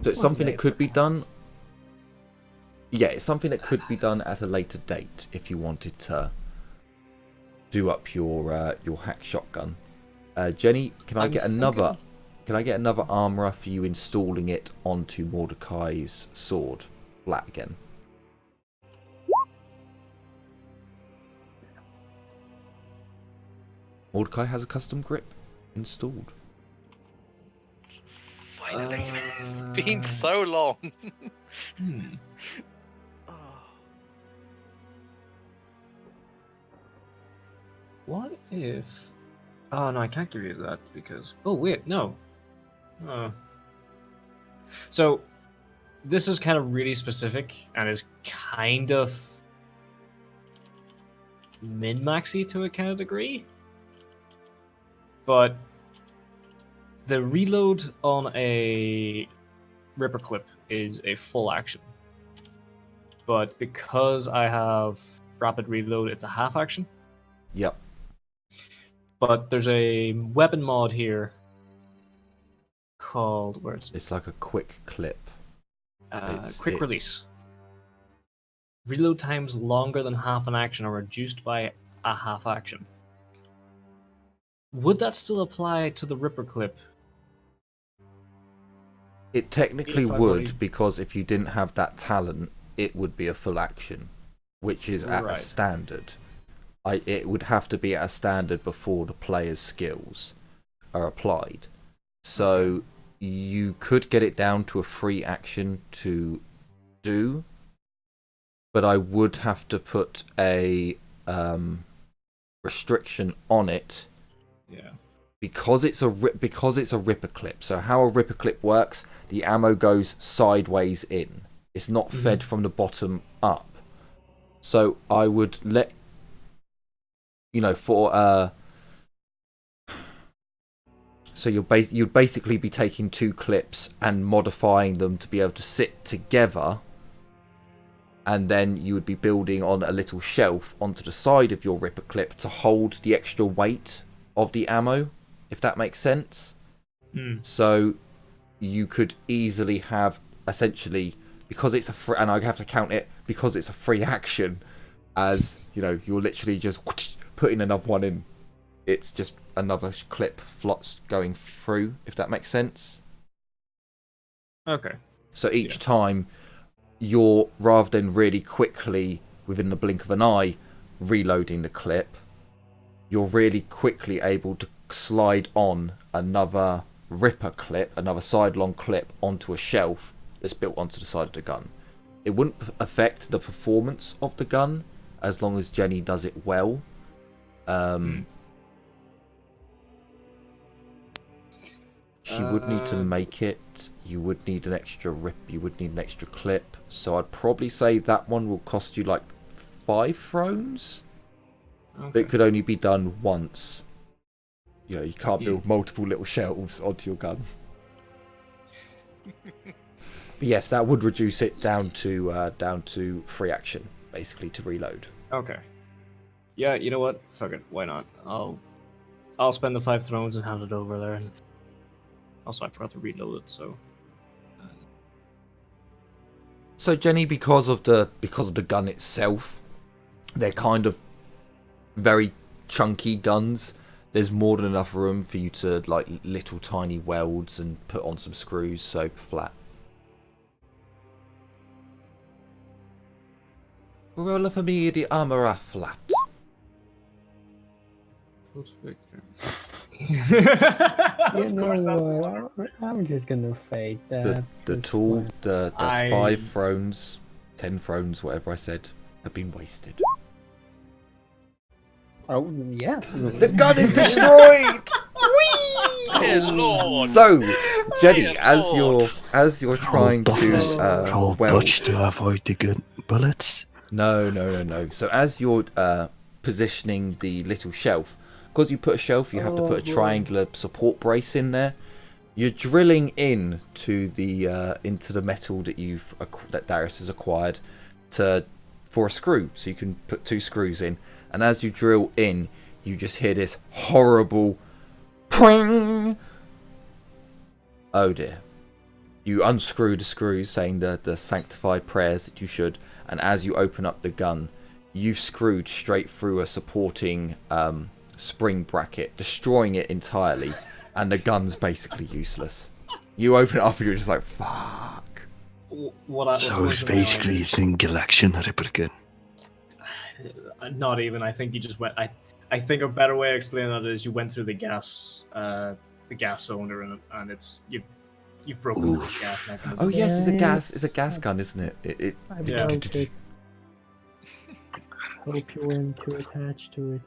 So it's something that could be done. Yeah, it's something that could be done at a later date if you wanted to do up your hack shotgun. Jenny, can I get another armourer for you installing it onto Mordecai's sword? Flat again. Mordecai has a custom grip installed. Finally. It's been so long. What if... Oh, no, I can't give you that because... Oh, wait, no. So, this is kind of really specific and is kind of min-maxy to a kind of degree. But the reload on a Ripper clip is a full action. But because I have rapid reload, it's a half action. Yep. But there's a weapon mod here called... Where is it? It's like a quick clip. Quick release. Reload times longer than half an action are reduced by a half action. Would that still apply to the Ripper clip? It technically would, because if you didn't have that talent, it would be a full action, which is at a standard. It would have to be at a standard before the player's skills are applied. So you could get it down to a free action to do, but I would have to put a restriction on it. Yeah. Because it's a Ripper clip. So how a Ripper clip works, the ammo goes sideways in. It's not fed from the bottom up. So I would let for so you'd basically be taking two clips and modifying them to be able to sit together, and then you would be building on a little shelf onto the side of your Ripper clip to hold the extra weight of the ammo, if that makes sense. So you could easily have, essentially, because it's a free, and I have to count it because it's a free action, as you're literally just putting another one in. It's just another clip flots going through, if that makes sense. Okay. So each time you're, rather than really quickly within the blink of an eye reloading the clip, you're really quickly able to slide on another Ripper clip, another sidelong clip onto a shelf that's built onto the side of the gun. It wouldn't affect the performance of the gun as long as Jenny does it well. She would need to make it. You would need an extra you would need an extra clip. So I'd probably say that one will cost you like 5 thrones. Okay. It could only be done once. You can't build multiple little shelves onto your gun. But yes, that would reduce it down to free action, basically, to reload. Okay. Yeah, you know what? Fuck it. Why not? I'll spend the 5 thrones and hand it over there. And also, I forgot to reload it, so. So Jenny, because of the gun itself, they're kind of very chunky guns. There's more than enough room for you to like little tiny welds and put on some screws, so flat. Roll for me the armor flat. You know what? I'm just gonna fade that. The tool, the 5 thrones, 10 thrones, whatever I said, have been wasted. Oh yeah. The gun is destroyed. Whee! Dear Lord. So, Jenny, Dear as Lord. you're trying to roll dodge to avoid the good bullets. No. So as you're positioning the little shelf, because you put a shelf, you have to put a triangular support brace in there. You're drilling into the metal that Darius has acquired for a screw, so you can put 2 screws in. And as you drill in, you just hear this horrible pring. Oh dear. You unscrew the screws, saying the sanctified prayers that you should, and as you open up the gun, you've screwed straight through a supporting spring bracket, destroying it entirely, and the gun's basically useless. You open it up and you're just like, fuck. So it's basically a single action Ripper gun. Not even. I think you just went. I think a better way of explaining that is you went through the gas cylinder and it's you've broken the gas mechanism. Oh yes, it's a gas gun, isn't it? I broke it. Hope you weren't too attached to it.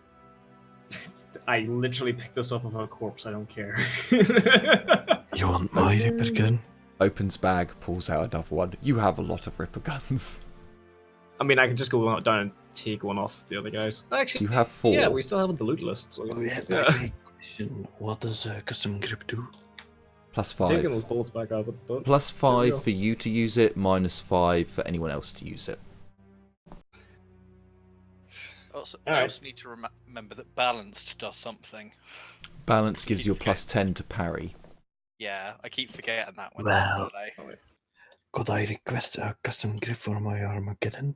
I literally picked this up of a corpse. I don't care. You want my Ripper gun? Opens bag, pulls out another one. You have a lot of Ripper guns. I mean, I can just go down and take one off the other guys. Actually, You have 4. yeah, we still have the loot list. So What does a custom grip do? Plus taking 5. those bolts back out, but Plus there we 5 go. for you to use it, minus 5 for anyone else to use it. I also need to remember that balanced does something. Balance gives you a plus 10 to parry. Yeah, I keep forgetting that one. Well, could I request a custom grip for my Armageddon?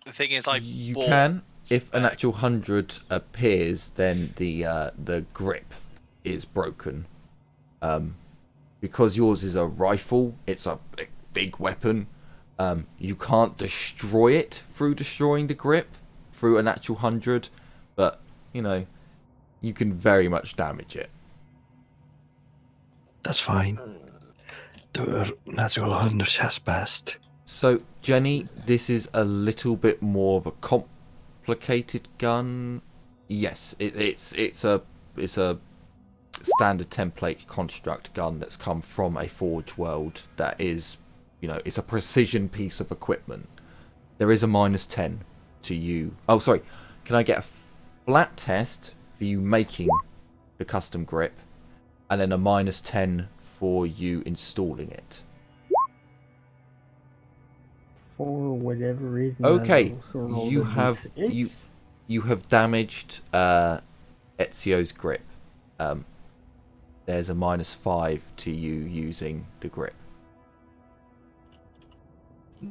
The thing is, You can. If an actual 100 appears, then the grip is broken. Because yours is a rifle, it's a big weapon. You can't destroy it through destroying the grip through an actual 100, but you can very much damage it. That's fine. The natural 100 has passed. So Jenny, this is a little bit more of a complicated gun. Yes, it's a standard template construct gun that's come from a Forge world that is, it's a precision piece of equipment. There is a minus 10 to you. Oh, sorry. Can I get a flat test for you making the custom grip, and then a minus 10 for you installing it? For whatever reason. Okay, I also rolled you a have D6. you have damaged Ezio's grip. There's a minus 5 to you using the grip.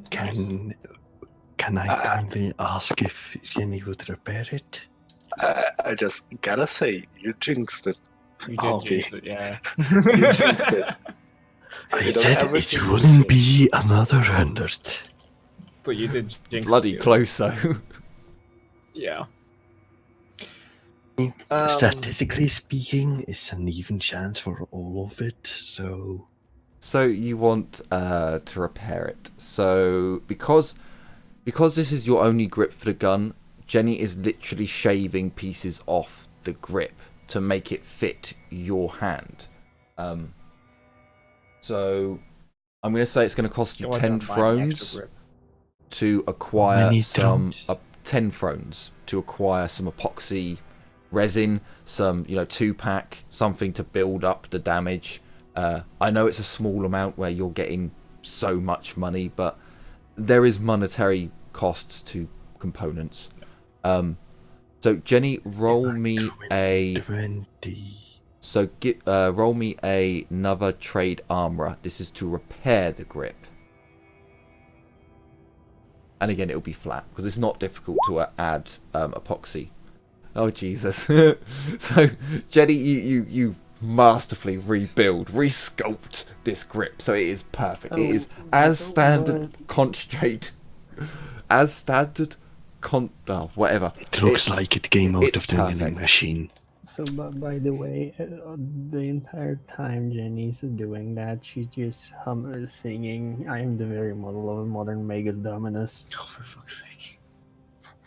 Can I kindly ask if Jenny would repair it? I just gotta say, you jinxed it. You Oh, did jinx it, yeah. You jinxed it. I You know, said it everything- wouldn't be another 100. But you did jinx Bloody it. close though. Yeah. Statistically speaking, it's an even chance for all of it, so... So you want to repair it. So because this is your only grip for the gun, Jenny is literally shaving pieces off the grip to make it fit your hand. So I'm going to say it's going to cost you Go on, 10 buy an extra thrones grip. to acquire many some thrones? 10 thrones to acquire some epoxy resin, some 2-pack, something to build up the damage. I know it's a small amount where you're getting so much money, but there is monetary costs to components. So Jenny, roll me a 20. so roll me another trade armorer. This is to repair the grip. And again, it'll be flat because it's not difficult to add epoxy. Oh Jesus! So Jenny, you masterfully resculpt this grip, so it is perfect. It is as standard concentrate, as standard whatever. It looks like it came out of the milling perfect. machine. So, by the way, the entire time Jenny's doing that, she's just singing, I am the very model of a modern Magus Dominus. Oh, for fuck's sake.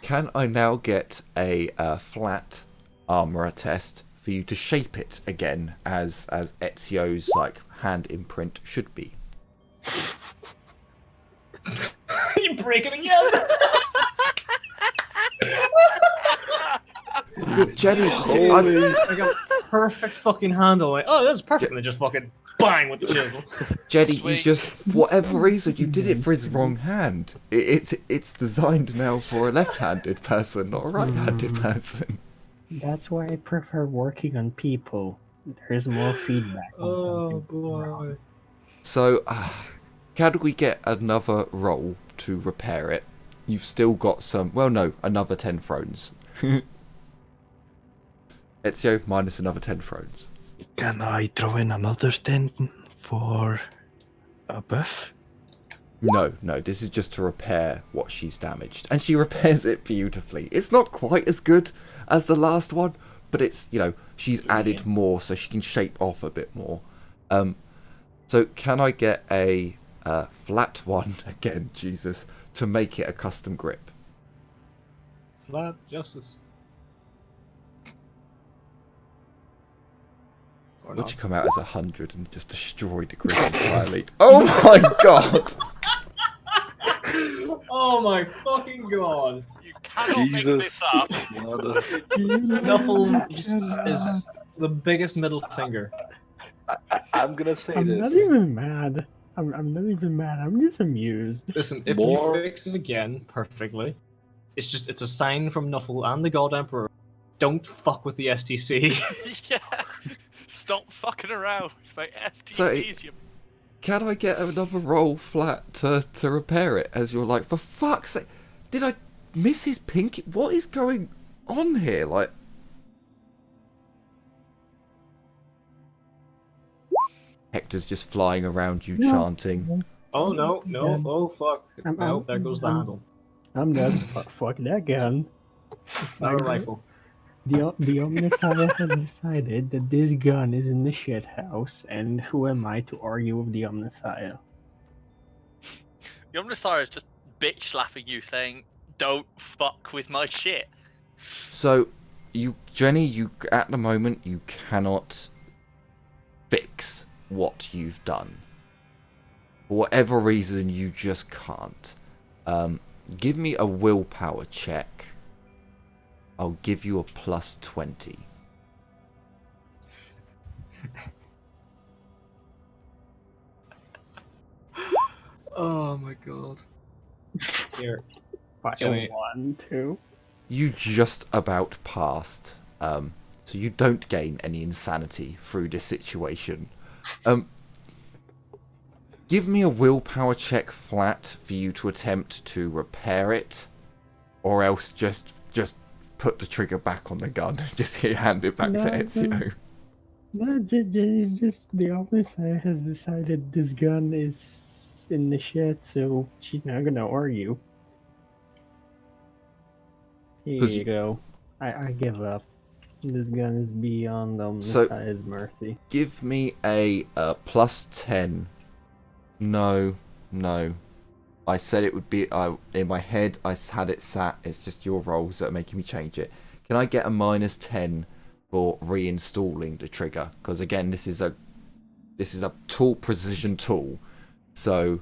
Can I now get a flat armourer test for you to shape it again as Ezio's like hand imprint should be? You break it again! Jenny, I got perfect fucking handle. Like, oh, that's perfect. And they just fucking bang with the chisel. Jenny, you Sweet. just, for whatever reason, you did it for his wrong hand. It's designed now for a left-handed person, not a right-handed person. That's why I prefer working on people. There's more feedback. Oh boy. So, can we get another roll to repair it? You've still got some, well no, another 10 thrones. Ezio, minus another 10 thrones. Can I throw in another 10 for a buff? No, this is just to repair what she's damaged. And she repairs it beautifully. It's not quite as good as the last one, but it's, she's added more so she can shape off a bit more. So can I get a flat one, again, Jesus, to make it a custom grip? Flat justice. Or Would not. you come out as 100 and just destroy the grip entirely? Oh my god! Oh my fucking god. You cannot make this up. Knuffle just is the biggest middle finger. I'm gonna say I'm this. not even mad. I'm not even mad. I'm just amused. Listen, if More- you fix it again perfectly, it's a sign from Knuffle and the God Emperor. Don't fuck with the STC. Yeah. Stop fucking around with my So- STCs, you. Can I get another roll flat to repair it? As you're like, for fuck's sake, did I miss his pinky? What is going on here? Like, Hector's just flying around you, chanting. Oh no, oh fuck. I'm- No, I'm- there goes the I'm- handle. I'm done. Fuck that gun. It's not a rifle. The Omnissiah has decided that this gun is in the shit house, and who am I to argue with the Omnissiah? The Omnissiah is just bitch slapping you, saying, "Don't fuck with my shit." So, Jenny, you at the moment you cannot fix what you've done. For whatever reason, you just can't. Give me a willpower check. I'll give you a plus 20. Oh my god. Here. By Joey. 1, 2. You just about passed, so you don't gain any insanity through this situation. Give me a willpower check flat for you to attempt to repair it, or else just put the trigger back on the gun. Just hand it back to No, Ezio. No, it's just the Omnissiah has decided this gun is in the shit, so she's not gonna argue. Here 'Cause you you- go. I give up. This gun is beyond So- Omnissiah's mercy. Give me a plus 10. No. I said it would be. In my head, I had it sat. It's just your rolls that are making me change it. Can I get a minus 10 for reinstalling the trigger? Because again, this is a tool, precision tool. So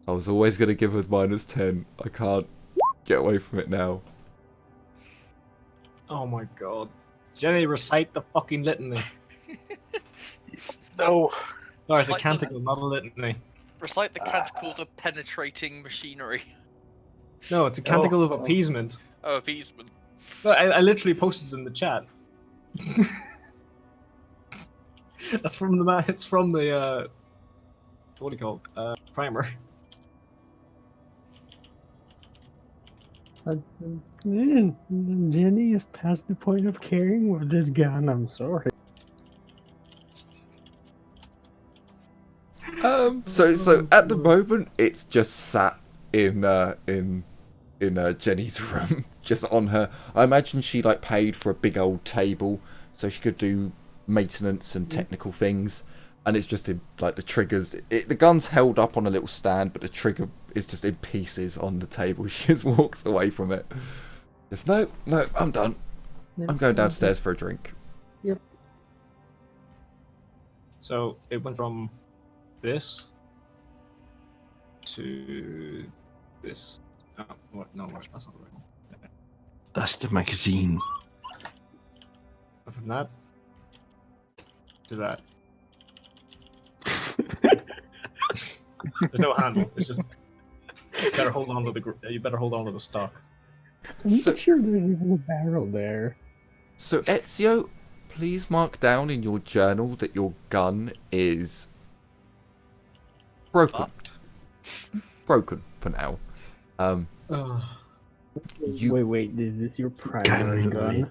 I was always gonna give it minus 10. I can't get away from it now. Oh my god. Jenny, recite the fucking litany. No. No, it's a Recite the- canticle, not a litany. Recite the canticles of penetrating machinery. No, it's a canticle of appeasement. Oh, appeasement. No, I literally posted it in the chat. That's from the man. It's from the what do you call it? primer. Jenny is past the point of caring with this gun. I'm sorry. So at the moment, it's just sat in Jenny's room, just on her. I imagine she like paid for a big old table so she could do maintenance and technical things, and it's just in like the triggers. The gun's held up on a little stand, but the trigger is just in pieces on the table. She just walks away from it. Just no, I'm done. I'm going downstairs for a drink. Yep. So it went from this to this. Oh, what? No, that's not the right one. That's the magazine. From that to that. There's no handle. It's just you better hold on to the stock. I'm not sure there's even a barrel there. So Ezio, please mark down in your journal that your gun is broken. Fucked. Broken for now. Wait, is this your primary gun?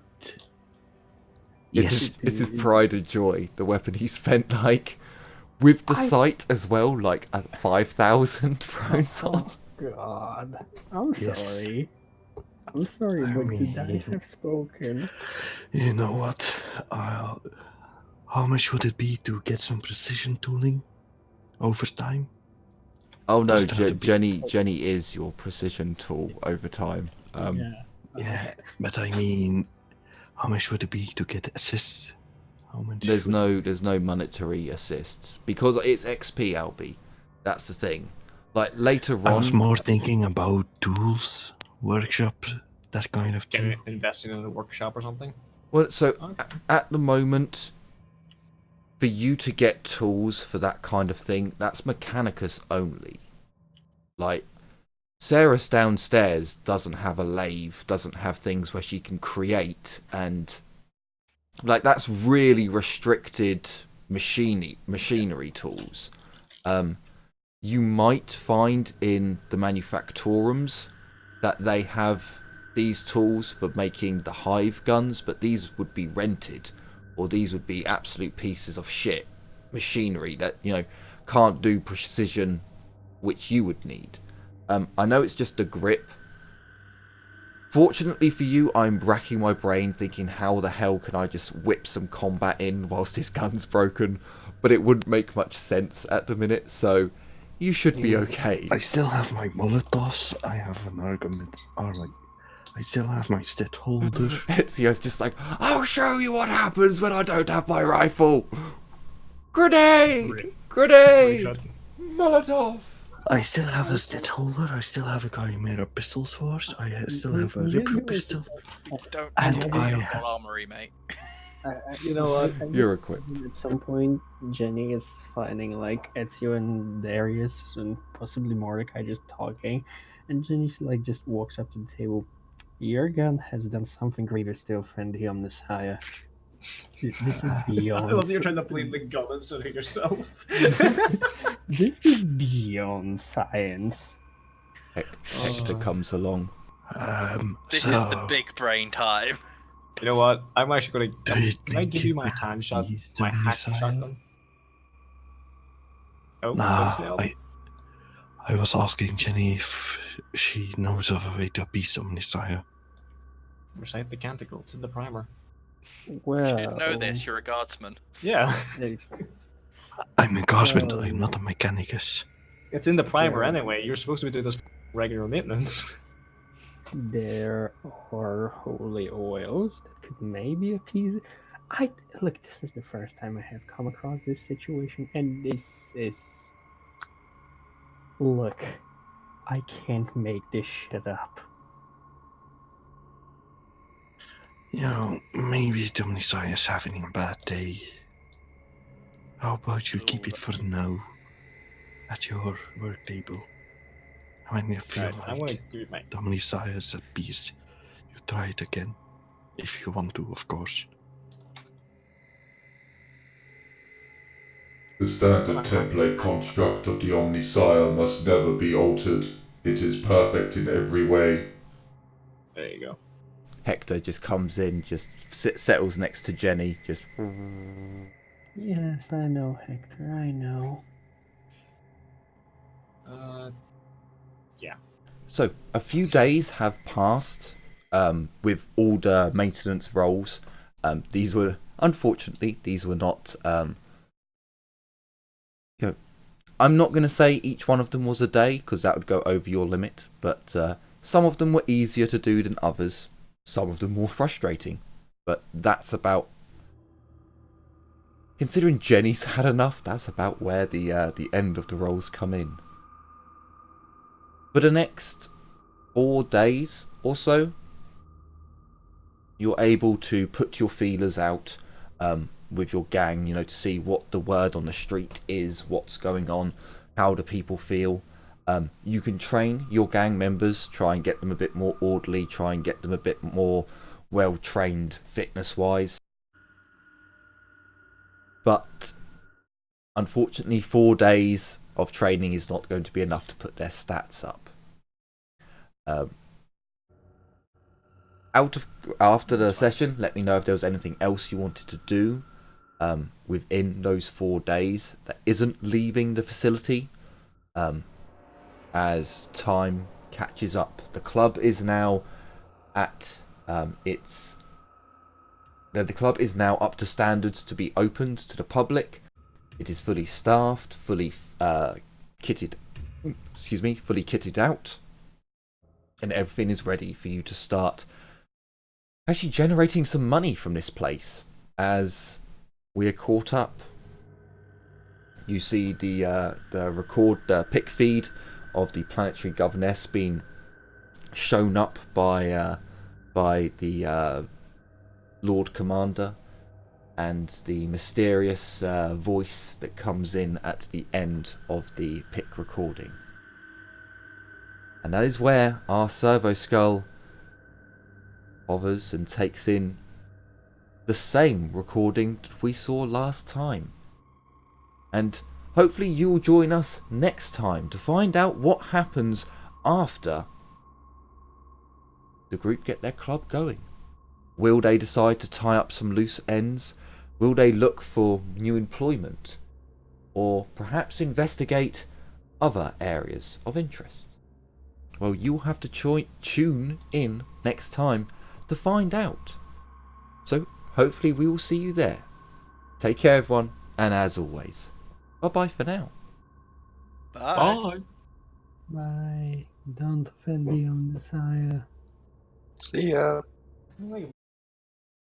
Yes. This is pride and joy. The weapon he spent like with the sight as well, like at 5,000 throws on. God, I'm Yes. sorry. I'm sorry, but the dice have spoken. You know what? How much would it be to get some precision tooling over time? Oh no, Does it have to be- Jenny is your precision tool over time. Yeah, but I mean, how much would it be to get assists? How much? There's no monetary assists because it's XP, Albie. That's the thing. Like later I was on, more thinking about tools, workshop, that kind of thing. Investing in a workshop or something. well, so Okay. at the moment, for you to get tools for that kind of thing, that's Mechanicus only. Like Sarah's downstairs doesn't have a lathe, doesn't have things where she can create, and like that's really restricted machinery tools. You might find in the manufactorums that they have these tools for making the hive guns, but these would be rented, or these would be absolute pieces of shit machinery that, you know, can't do precision which you would need. I know it's just a grip. Fortunately for you, I'm racking my brain thinking how the hell can I just whip some combat in whilst his gun's broken, but it wouldn't make much sense at the minute, so you should be okay. I still have my Molotovs. I have an argument. Or like, I still have my stit holder. Ezio's just like, I'll show you what happens when I don't have my rifle. Grenade! Grenade! Molotov! I still have a stit holder. I still have a guy who made a pistol sword. I still have a Ripper pistol. Don't And talk I- about your whole armory, mate. You know what? You're equipped. At some point, Jenny is finding like Ezio and Darius and possibly Mordecai just talking, and Jenny's like just walks up to the table. Your gun has done something greater still, friend the Omnissiah. This is beyond. I love you're trying to blame the gun instead of yourself. This is beyond science. Hector comes along. This so, is the big brain time. You know what? I'm actually Do gonna. you Can I think give it you my would hand shot? be My the hack Messiah? shotgun? Oh, Nah, Dyslexic. I was asking Jenny if she knows of a way to be some Messiah. Recite the canticle. It's in the primer. Well, You should know this, you're a guardsman. Yeah, I'm a guardsman, I'm not a mechanicus. it's in the primer Yeah. anyway. You're supposed to be doing this regular maintenance. there are holy oils that could maybe appease. Look. This is the first time I have come across this situation, and this is. Look, I can't make this shit up. You know, maybe the Messiah is having a bad day. How about you keep it for now at your work table? When you feel Right, I'm gonna like do my. the Messiah is at peace, you try it again. If you want to, of course. The standard template construct of the Omnisire must never be altered. It is perfect in every way. There you go. Hector just comes in, just settles next to Jenny, just... Yes, I know, Hector, I know. Yeah. So, a few days have passed with all the maintenance roles. These were, unfortunately, not... I'm not going to say each one of them was a day, because that would go over your limit, but some of them were easier to do than others. Some of them more frustrating. But that's about... Considering Jenny's had enough, that's about where the end of the roles come in. For the next 4 days or so, you're able to put your feelers out with your gang, to see what the word on the street is, what's going on, how do people feel. You can train your gang members, try and get them a bit more orderly, try and get them a bit more well-trained fitness-wise. But unfortunately, 4 days of training is not going to be enough to put their stats up. After the session, let me know if there was anything else you wanted to do within those 4 days that isn't leaving the facility. As time catches up, the club is now at the club is now up to standards to be opened to the public. It is fully staffed, fully kitted out, and everything is ready for you to start actually generating some money from this place. As we are caught up, you see the pick feed of the planetary governess being shown up by the Lord Commander, and the mysterious voice that comes in at the end of the pick recording. And that is where our servo skull hovers and takes in the same recording that we saw last time. And hopefully you'll join us next time to find out what happens after the group get their club going. Will they decide to tie up some loose ends? Will they look for new employment? Or perhaps investigate other areas of interest? Well, you'll have to tune in next time to find out. So hopefully we will see you there. Take care, everyone, and as always, bye-bye for now. Bye. Bye. Don't offend the Omnisire. See ya. Bye.